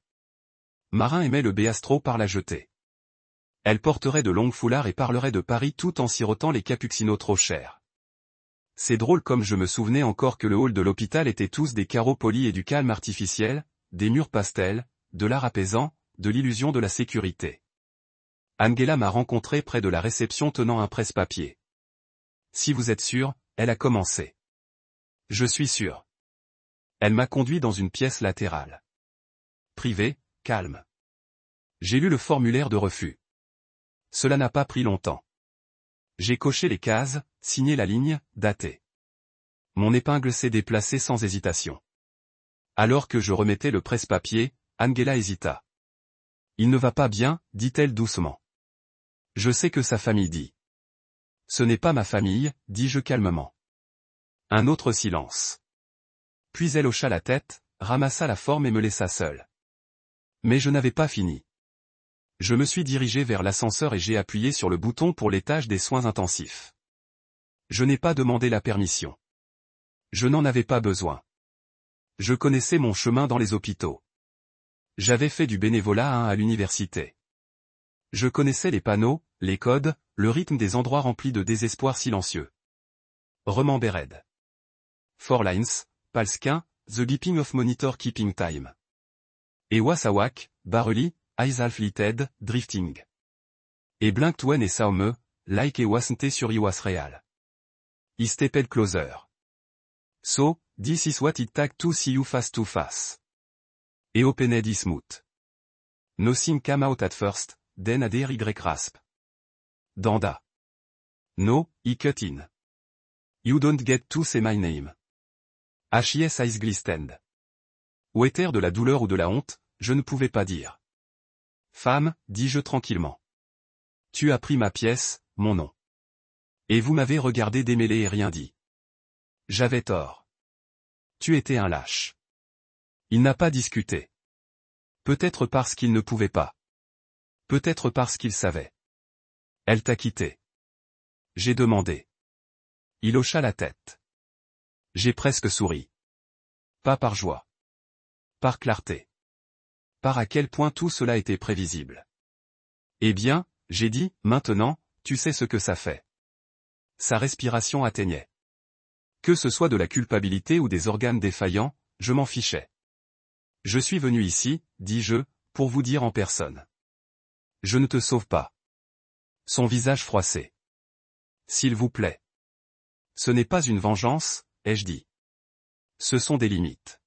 Marin aimait le béastro par la jetée. Elle porterait de longs foulards et parlerait de Paris tout en sirotant les cappuccinos trop chers. C'est drôle comme je me souvenais encore que le hall de l'hôpital était tous des carreaux polis et du calme artificiel, des murs pastels, de l'art apaisant, de l'illusion de la sécurité. Angela m'a rencontré près de la réception tenant un presse-papier. Si vous êtes sûr, elle a commencé. Je suis sûr. Elle m'a conduit dans une pièce latérale. Privée, calme. J'ai lu le formulaire de refus. Cela n'a pas pris longtemps. J'ai coché les cases, signé la ligne, daté. Mon épingle s'est déplacée sans hésitation. Alors que je remettais le presse-papier, Angela hésita. Il ne va pas bien, dit-elle doucement. Je sais que sa famille dit. Ce n'est pas ma famille, dis-je calmement. Un autre silence. Puis elle hocha la tête, ramassa la forme et me laissa seule. Mais je n'avais pas fini. Je me suis dirigé vers l'ascenseur et j'ai appuyé sur le bouton pour l'étage des soins intensifs. Je n'ai pas demandé la permission. Je n'en avais pas besoin. Je connaissais mon chemin dans les hôpitaux. J'avais fait du bénévolat à l'université. Je connaissais les panneaux, les codes, le rythme des endroits remplis de désespoir silencieux. Remembered. 4 lines, Palsquin, The Beeping of Monitor Keeping Time. Et Wasawak, Barely, Eyes Half Lighted, Drifting. Et Blinked When et Saume, Like et Wasn't sur Iwas Real. I Stepped Closer. So, this is what it take to see you face to face. Et Opened is smooth. Nothing came out at first, then a y grasp. Danda. No, I cut in. You don't get to say my name. H.I.S. eyes glistened. Ouéter de la douleur ou de la honte, je ne pouvais pas dire. Femme, dis-je tranquillement. Tu as pris ma pièce, mon nom. Et vous m'avez regardé démêler et rien dit. J'avais tort. Tu étais un lâche. Il n'a pas discuté. Peut-être parce qu'il ne pouvait pas. Peut-être parce qu'il savait. Elle t'a quitté. J'ai demandé. Il hocha la tête. J'ai presque souri. Pas par joie. Par clarté. Par à quel point tout cela était prévisible. Eh bien, j'ai dit, maintenant, tu sais ce que ça fait. Sa respiration atteignait. Que ce soit de la culpabilité ou des organes défaillants, je m'en fichais. Je suis venu ici, dis-je, pour vous dire en personne. Je ne te sauve pas. Son visage froissé. S'il vous plaît. Ce n'est pas une vengeance, ai-je dit. Ce sont des limites.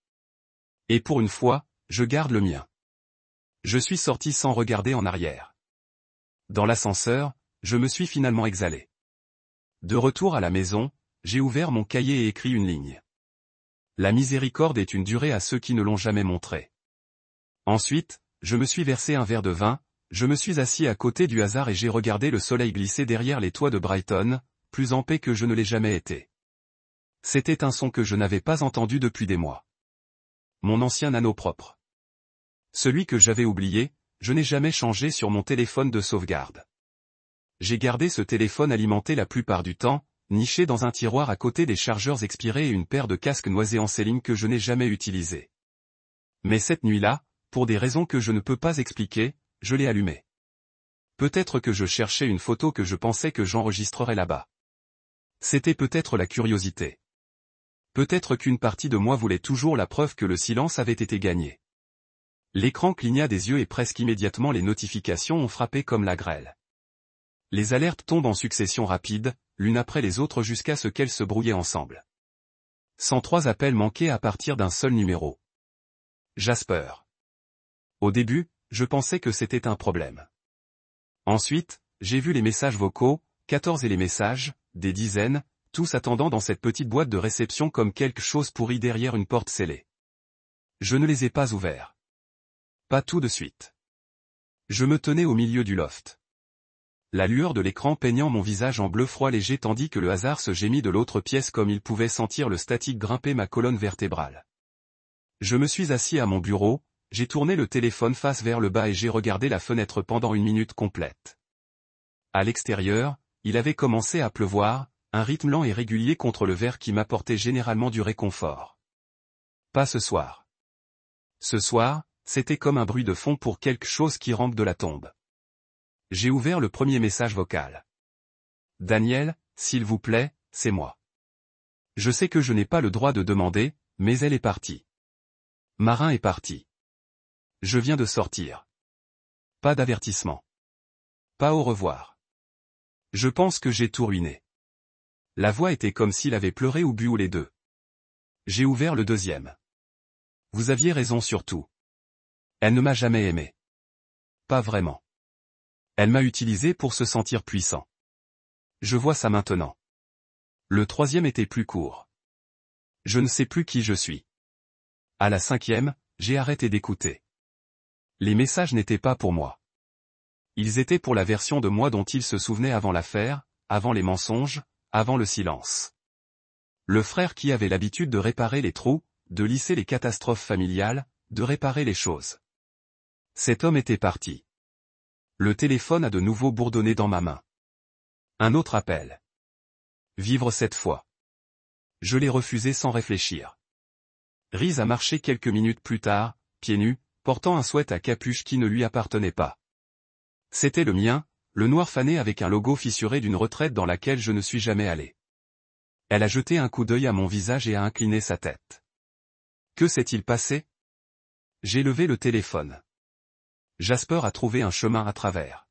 Et pour une fois, je garde le mien. Je suis sorti sans regarder en arrière. Dans l'ascenseur, je me suis finalement exhalé. De retour à la maison, j'ai ouvert mon cahier et écrit une ligne. La miséricorde est une durée à ceux qui ne l'ont jamais montrée. Ensuite, je me suis versé un verre de vin, je me suis assis à côté du hasard et j'ai regardé le soleil glisser derrière les toits de Brighton, plus en paix que je ne l'ai jamais été. C'était un son que je n'avais pas entendu depuis des mois. Mon ancien anneau propre. Celui que j'avais oublié, je n'ai jamais changé sur mon téléphone de sauvegarde. J'ai gardé ce téléphone alimenté la plupart du temps, niché dans un tiroir à côté des chargeurs expirés et une paire de casques noisés en céline que je n'ai jamais utilisés. Mais cette nuit-là, pour des raisons que je ne peux pas expliquer, je l'ai allumé. Peut-être que je cherchais une photo que je pensais que j'enregistrerais là-bas. C'était peut-être la curiosité. Peut-être qu'une partie de moi voulait toujours la preuve que le silence avait été gagné. L'écran cligna des yeux et presque immédiatement les notifications ont frappé comme la grêle. Les alertes tombent en succession rapide, l'une après les autres jusqu'à ce qu'elles se brouillaient ensemble. 103 appels manqués à partir d'un seul numéro. Jasper. Au début, je pensais que c'était un problème. Ensuite, j'ai vu les messages vocaux, 14 et les messages, des dizaines, tous attendant dans cette petite boîte de réception comme quelque chose pourri derrière une porte scellée. Je ne les ai pas ouverts. Pas tout de suite. Je me tenais au milieu du loft. La lueur de l'écran peignant mon visage en bleu froid léger tandis que le hasard se gémit de l'autre pièce comme il pouvait sentir le statique grimper ma colonne vertébrale. Je me suis assis à mon bureau, j'ai tourné le téléphone face vers le bas et j'ai regardé la fenêtre pendant 1 minute complète. À l'extérieur, il avait commencé à pleuvoir, un rythme lent et régulier contre le verre qui m'apportait généralement du réconfort. Pas ce soir. Ce soir, c'était comme un bruit de fond pour quelque chose qui rampe de la tombe. J'ai ouvert le premier message vocal. Daniel, s'il vous plaît, c'est moi. Je sais que je n'ai pas le droit de demander, mais elle est partie. Marin est parti. Je viens de sortir. Pas d'avertissement. Pas au revoir. Je pense que j'ai tout ruiné. La voix était comme s'il avait pleuré ou bu ou les deux. J'ai ouvert le deuxième. Vous aviez raison sur tout. Elle ne m'a jamais aimé. Pas vraiment. Elle m'a utilisé pour se sentir puissant. Je vois ça maintenant. Le troisième était plus court. Je ne sais plus qui je suis. À la cinquième, j'ai arrêté d'écouter. Les messages n'étaient pas pour moi. Ils étaient pour la version de moi dont il se souvenait avant l'affaire, avant les mensonges, avant le silence. Le frère qui avait l'habitude de réparer les trous, de lisser les catastrophes familiales, de réparer les choses. Cet homme était parti. Le téléphone a de nouveau bourdonné dans ma main. Un autre appel. Vivre cette fois. Je l'ai refusé sans réfléchir. Riz a marché quelques minutes plus tard, pieds nus, portant un sweat à capuche qui ne lui appartenait pas. C'était le mien, le noir fané avec un logo fissuré d'une retraite dans laquelle je ne suis jamais allé. Elle a jeté un coup d'œil à mon visage et a incliné sa tête. Que s'est-il passé? J'ai levé le téléphone. Jasper a trouvé un chemin à travers.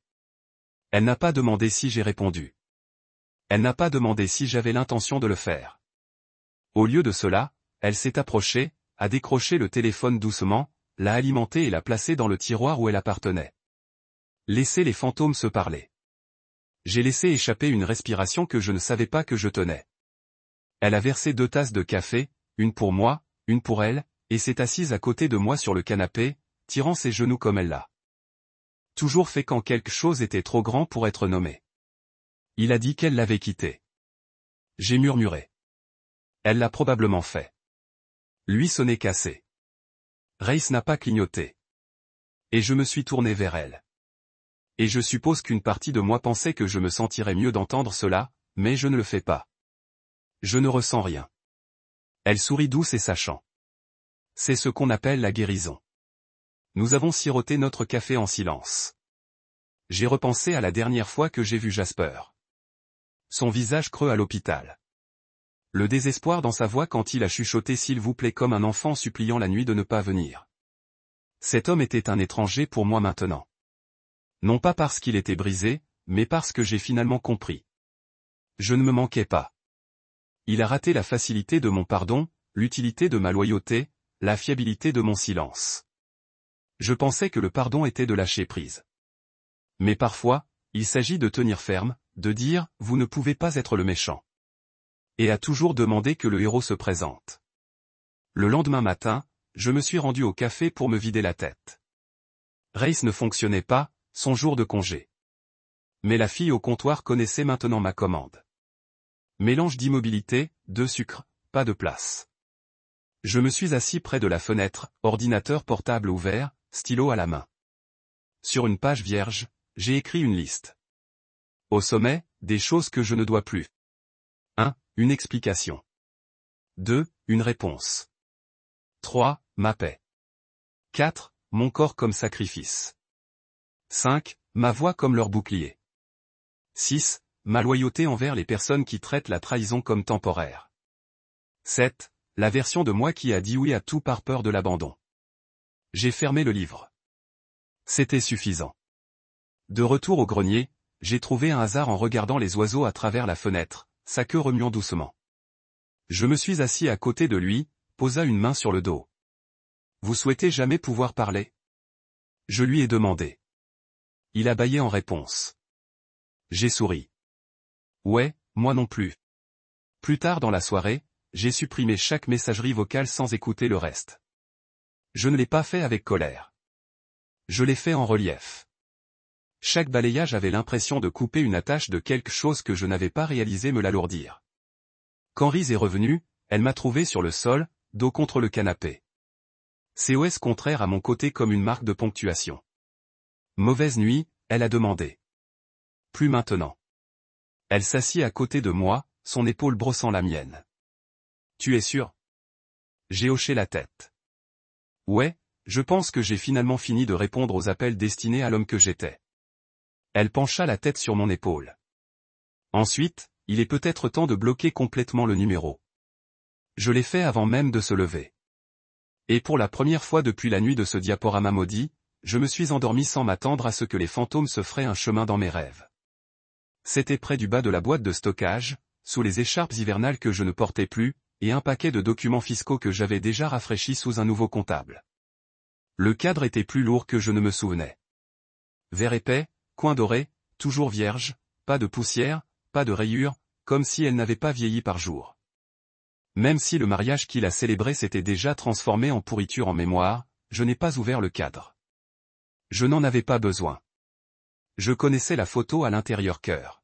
Elle n'a pas demandé si j'ai répondu. Elle n'a pas demandé si j'avais l'intention de le faire. Au lieu de cela, elle s'est approchée, a décroché le téléphone doucement, l'a alimenté et l'a placé dans le tiroir où elle appartenait. Laissez les fantômes se parler. J'ai laissé échapper une respiration que je ne savais pas que je tenais. Elle a versé 2 tasses de café, une pour moi, une pour elle, et s'est assise à côté de moi sur le canapé, tirant ses genoux comme elle l'a toujours fait quand quelque chose était trop grand pour être nommé. Il a dit qu'elle l'avait quitté. J'ai murmuré. Elle l'a probablement fait. Lui sonnait cassé. Race n'a pas clignoté. Et je me suis tourné vers elle. Et je suppose qu'une partie de moi pensait que je me sentirais mieux d'entendre cela, mais je ne le fais pas. Je ne ressens rien. Elle sourit douce et sachant. C'est ce qu'on appelle la guérison. Nous avons siroté notre café en silence. J'ai repensé à la dernière fois que j'ai vu Jasper. Son visage creux à l'hôpital. Le désespoir dans sa voix quand il a chuchoté s'il vous plaît comme un enfant suppliant la nuit de ne pas venir. Cet homme était un étranger pour moi maintenant. Non pas parce qu'il était brisé, mais parce que j'ai finalement compris. Je ne me manquais pas. Il a raté la facilité de mon pardon, l'utilité de ma loyauté, la fiabilité de mon silence. Je pensais que le pardon était de lâcher prise. Mais parfois, il s'agit de tenir ferme, de dire « vous ne pouvez pas être le méchant ». Et a toujours demandé que le héros se présente. Le lendemain matin, je me suis rendu au café pour me vider la tête. Race ne fonctionnait pas, son jour de congé. Mais la fille au comptoir connaissait maintenant ma commande. Mélange d'immobilité, de sucre, pas de place. Je me suis assis près de la fenêtre, ordinateur portable ouvert, stylo à la main. Sur une page vierge, j'ai écrit une liste. Au sommet, des choses que je ne dois plus. 1. Une explication. 2. Une réponse. 3. Ma paix. 4. Mon corps comme sacrifice. 5. Ma voix comme leur bouclier. 6. Ma loyauté envers les personnes qui traitent la trahison comme temporaire. 7. La version de moi qui a dit oui à tout par peur de l'abandon. J'ai fermé le livre. C'était suffisant. De retour au grenier, j'ai trouvé un hasard en regardant les oiseaux à travers la fenêtre, sa queue remuant doucement. Je me suis assis à côté de lui, posa une main sur le dos. Vous souhaitez jamais pouvoir parler? Je lui ai demandé. Il a bâillé en réponse. J'ai souri. Ouais, moi non plus. Plus tard dans la soirée, j'ai supprimé chaque messagerie vocale sans écouter le reste. Je ne l'ai pas fait avec colère. Je l'ai fait en relief. Chaque balayage avait l'impression de couper une attache de quelque chose que je n'avais pas réalisé me l'alourdir. Quand Riz est revenue, elle m'a trouvé sur le sol, dos contre le canapé. COS contraire à mon côté comme une marque de ponctuation. Mauvaise nuit, elle a demandé. Plus maintenant. Elle s'assit à côté de moi, son épaule brossant la mienne. Tu es sûr? J'ai hoché la tête. Ouais, je pense que j'ai finalement fini de répondre aux appels destinés à l'homme que j'étais. Elle pencha la tête sur mon épaule. Ensuite, il est peut-être temps de bloquer complètement le numéro. Je l'ai fait avant même de se lever. Et pour la première fois depuis la nuit de ce diaporama maudit, je me suis endormi sans m'attendre à ce que les fantômes se feraient un chemin dans mes rêves. C'était près du bas de la boîte de stockage, sous les écharpes hivernales que je ne portais plus, et un paquet de documents fiscaux que j'avais déjà rafraîchis sous un nouveau comptable. Le cadre était plus lourd que je ne me souvenais. Verre épais, coin doré, toujours vierge, pas de poussière, pas de rayures, comme si elle n'avait pas vieilli par jour. Même si le mariage qu'il a célébré s'était déjà transformé en pourriture en mémoire, je n'ai pas ouvert le cadre. Je n'en avais pas besoin. Je connaissais la photo à l'intérieur cœur.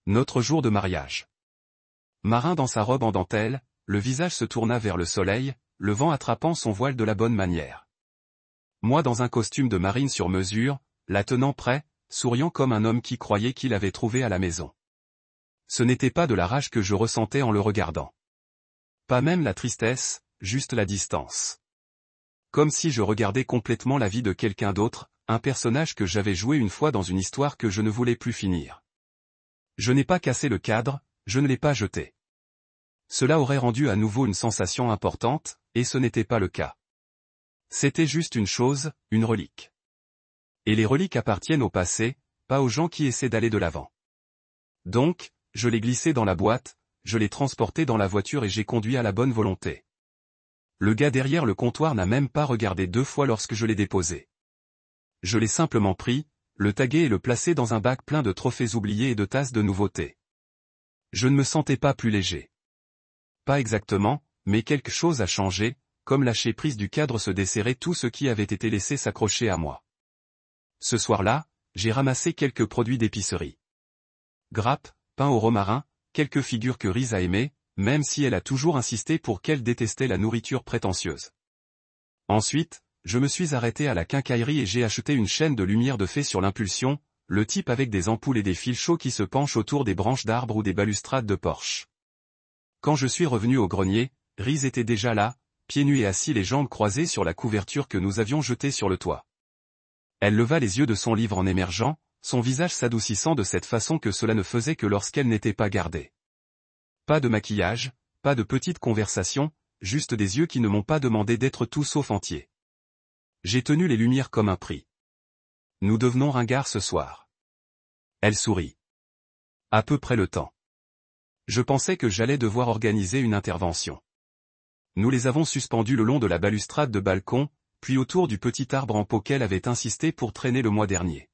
Notre jour de mariage. Marin dans sa robe en dentelle, le visage se tourna vers le soleil, le vent attrapant son voile de la bonne manière. Moi dans un costume de marine sur mesure, la tenant prêt, souriant comme un homme qui croyait qu'il avait trouvé à la maison. Ce n'était pas de la rage que je ressentais en le regardant. Pas même la tristesse, juste la distance. Comme si je regardais complètement la vie de quelqu'un d'autre, un personnage que j'avais joué une fois dans une histoire que je ne voulais plus finir. Je n'ai pas cassé le cadre, je ne l'ai pas jeté. Cela aurait rendu à nouveau une sensation importante, et ce n'était pas le cas. C'était juste une chose, une relique. Et les reliques appartiennent au passé, pas aux gens qui essaient d'aller de l'avant. Donc, je l'ai glissé dans la boîte, je l'ai transporté dans la voiture et j'ai conduit à la bonne volonté. Le gars derrière le comptoir n'a même pas regardé 2 fois lorsque je l'ai déposé. Je l'ai simplement pris, le tagué et le placé dans un bac plein de trophées oubliés et de tasses de nouveautés. Je ne me sentais pas plus léger. Pas exactement, mais quelque chose a changé, comme lâcher prise du cadre se desserrer tout ce qui avait été laissé s'accrocher à moi. Ce soir-là, j'ai ramassé quelques produits d'épicerie. Grappes, pain au romarin, quelques figures que Riz a aimées, même si elle a toujours insisté pour qu'elle détestait la nourriture prétentieuse. Ensuite, je me suis arrêté à la quincaillerie et j'ai acheté une chaîne de lumière de fée sur l'impulsion, le type avec des ampoules et des fils chauds qui se penchent autour des branches d'arbres ou des balustrades de porche. Quand je suis revenu au grenier, Riz était déjà là, pieds nus et assis les jambes croisées sur la couverture que nous avions jetée sur le toit. Elle leva les yeux de son livre en émergeant, son visage s'adoucissant de cette façon que cela ne faisait que lorsqu'elle n'était pas gardée. Pas de maquillage, pas de petites conversations, juste des yeux qui ne m'ont pas demandé d'être tout sauf entier. J'ai tenu les lumières comme un prix. Nous devenons ringards ce soir. Elle sourit. À peu près le temps. Je pensais que j'allais devoir organiser une intervention. Nous les avons suspendus le long de la balustrade de balcon, puis autour du petit arbre en pot qu'elle avait insisté pour traîner le mois dernier.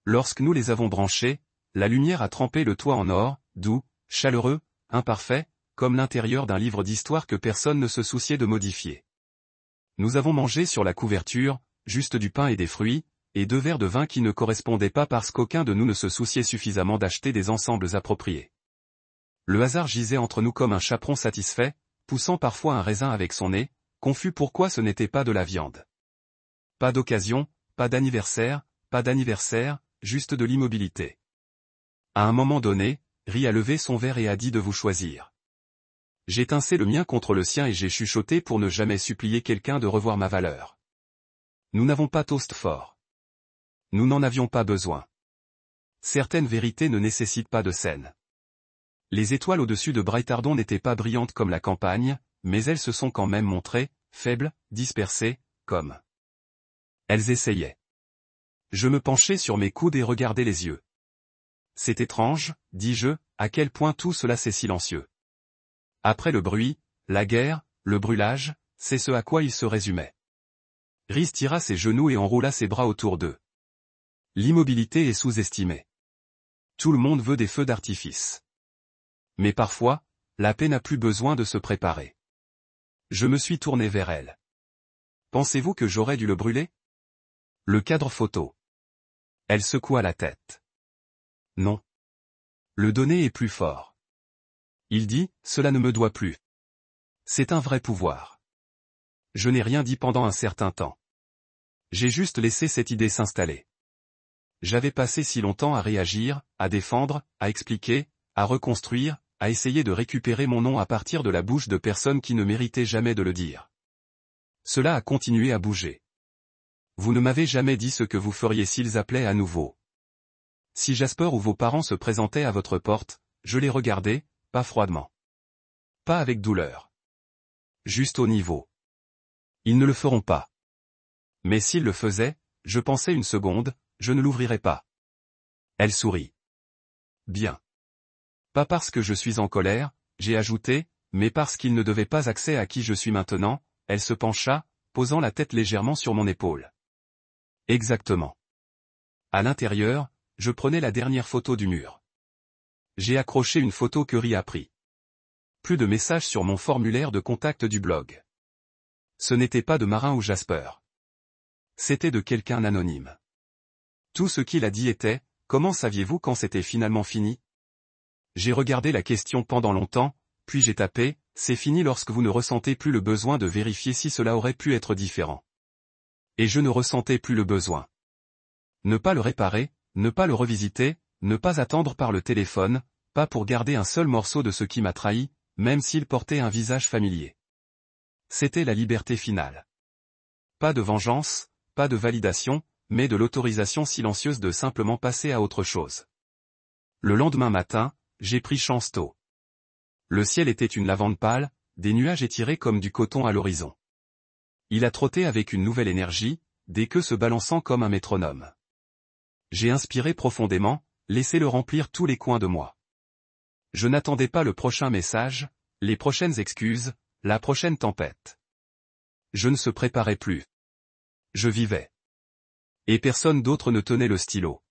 Lorsque nous les avons branchés, la lumière a trempé le toit en or, doux, chaleureux, imparfait, comme l'intérieur d'un livre d'histoire que personne ne se souciait de modifier. Nous avons mangé sur la couverture, juste du pain et des fruits, et 2 verres de vin qui ne correspondaient pas parce qu'aucun de nous ne se souciait suffisamment d'acheter des ensembles appropriés. Le hasard gisait entre nous comme un chaperon satisfait, poussant parfois un raisin avec son nez, confus pourquoi ce n'était pas de la viande. Pas d'occasion, pas d'anniversaire, juste de l'immobilité. À un moment donné, Ri a levé son verre et a dit de vous choisir. J'ai tincé le mien contre le sien et j'ai chuchoté pour ne jamais supplier quelqu'un de revoir ma valeur. Nous n'avons pas toast fort. Nous n'en avions pas besoin. Certaines vérités ne nécessitent pas de scène. Les étoiles au-dessus de Breitardon n'étaient pas brillantes comme la campagne, mais elles se sont quand même montrées, faibles, dispersées, comme. Elles essayaient. Je me penchai sur mes coudes et regardai les yeux. C'est étrange, dis-je, à quel point tout cela c'est silencieux. Après le bruit, la guerre, le brûlage, c'est ce à quoi il se résumait. Rhys tira ses genoux et enroula ses bras autour d'eux. L'immobilité est sous-estimée. Tout le monde veut des feux d'artifice. Mais parfois, la paix n'a plus besoin de se préparer. Je me suis tourné vers elle. Pensez-vous que j'aurais dû le brûler? Le cadre photo. Elle secoua la tête. Non. Le donner est plus fort. Il dit, cela ne me doit plus. C'est un vrai pouvoir. Je n'ai rien dit pendant un certain temps. J'ai juste laissé cette idée s'installer. J'avais passé si longtemps à réagir, à défendre, à expliquer, à reconstruire, à essayer de récupérer mon nom à partir de la bouche de personnes qui ne méritaient jamais de le dire. Cela a continué à bouger. Vous ne m'avez jamais dit ce que vous feriez s'ils appelaient à nouveau. Si Jasper ou vos parents se présentaient à votre porte, je les regardais, pas froidement. Pas avec douleur. Juste au niveau. Ils ne le feront pas. Mais s'ils le faisaient, je pensais une seconde, je ne l'ouvrirai pas. Elle sourit. Bien. Pas parce que je suis en colère, j'ai ajouté, mais parce qu'ils ne devaient pas accès à qui je suis maintenant, elle se pencha, posant la tête légèrement sur mon épaule. Exactement. À l'intérieur, je prenais la dernière photo du mur. J'ai accroché une photo que Rhys a pris. Plus de messages sur mon formulaire de contact du blog. Ce n'était pas de Marin ou Jasper. C'était de quelqu'un d'anonyme. Tout ce qu'il a dit était, comment saviez-vous quand c'était finalement fini? J'ai regardé la question pendant longtemps, puis j'ai tapé, c'est fini lorsque vous ne ressentez plus le besoin de vérifier si cela aurait pu être différent. Et je ne ressentais plus le besoin. Ne pas le réparer, ne pas le revisiter, ne pas attendre par le téléphone, pas pour garder un seul morceau de ce qui m'a trahi, même s'il portait un visage familier. C'était la liberté finale. Pas de vengeance, pas de validation, mais de l'autorisation silencieuse de simplement passer à autre chose. Le lendemain matin, j'ai pris chance tôt. Le ciel était une lavande pâle, des nuages étirés comme du coton à l'horizon. Il a trotté avec une nouvelle énergie, des queues se balançant comme un métronome. J'ai inspiré profondément, laissé-le remplir tous les coins de moi. Je n'attendais pas le prochain message, les prochaines excuses, la prochaine tempête. Je ne se préparais plus. Je vivais. Et personne d'autre ne tenait le stylo.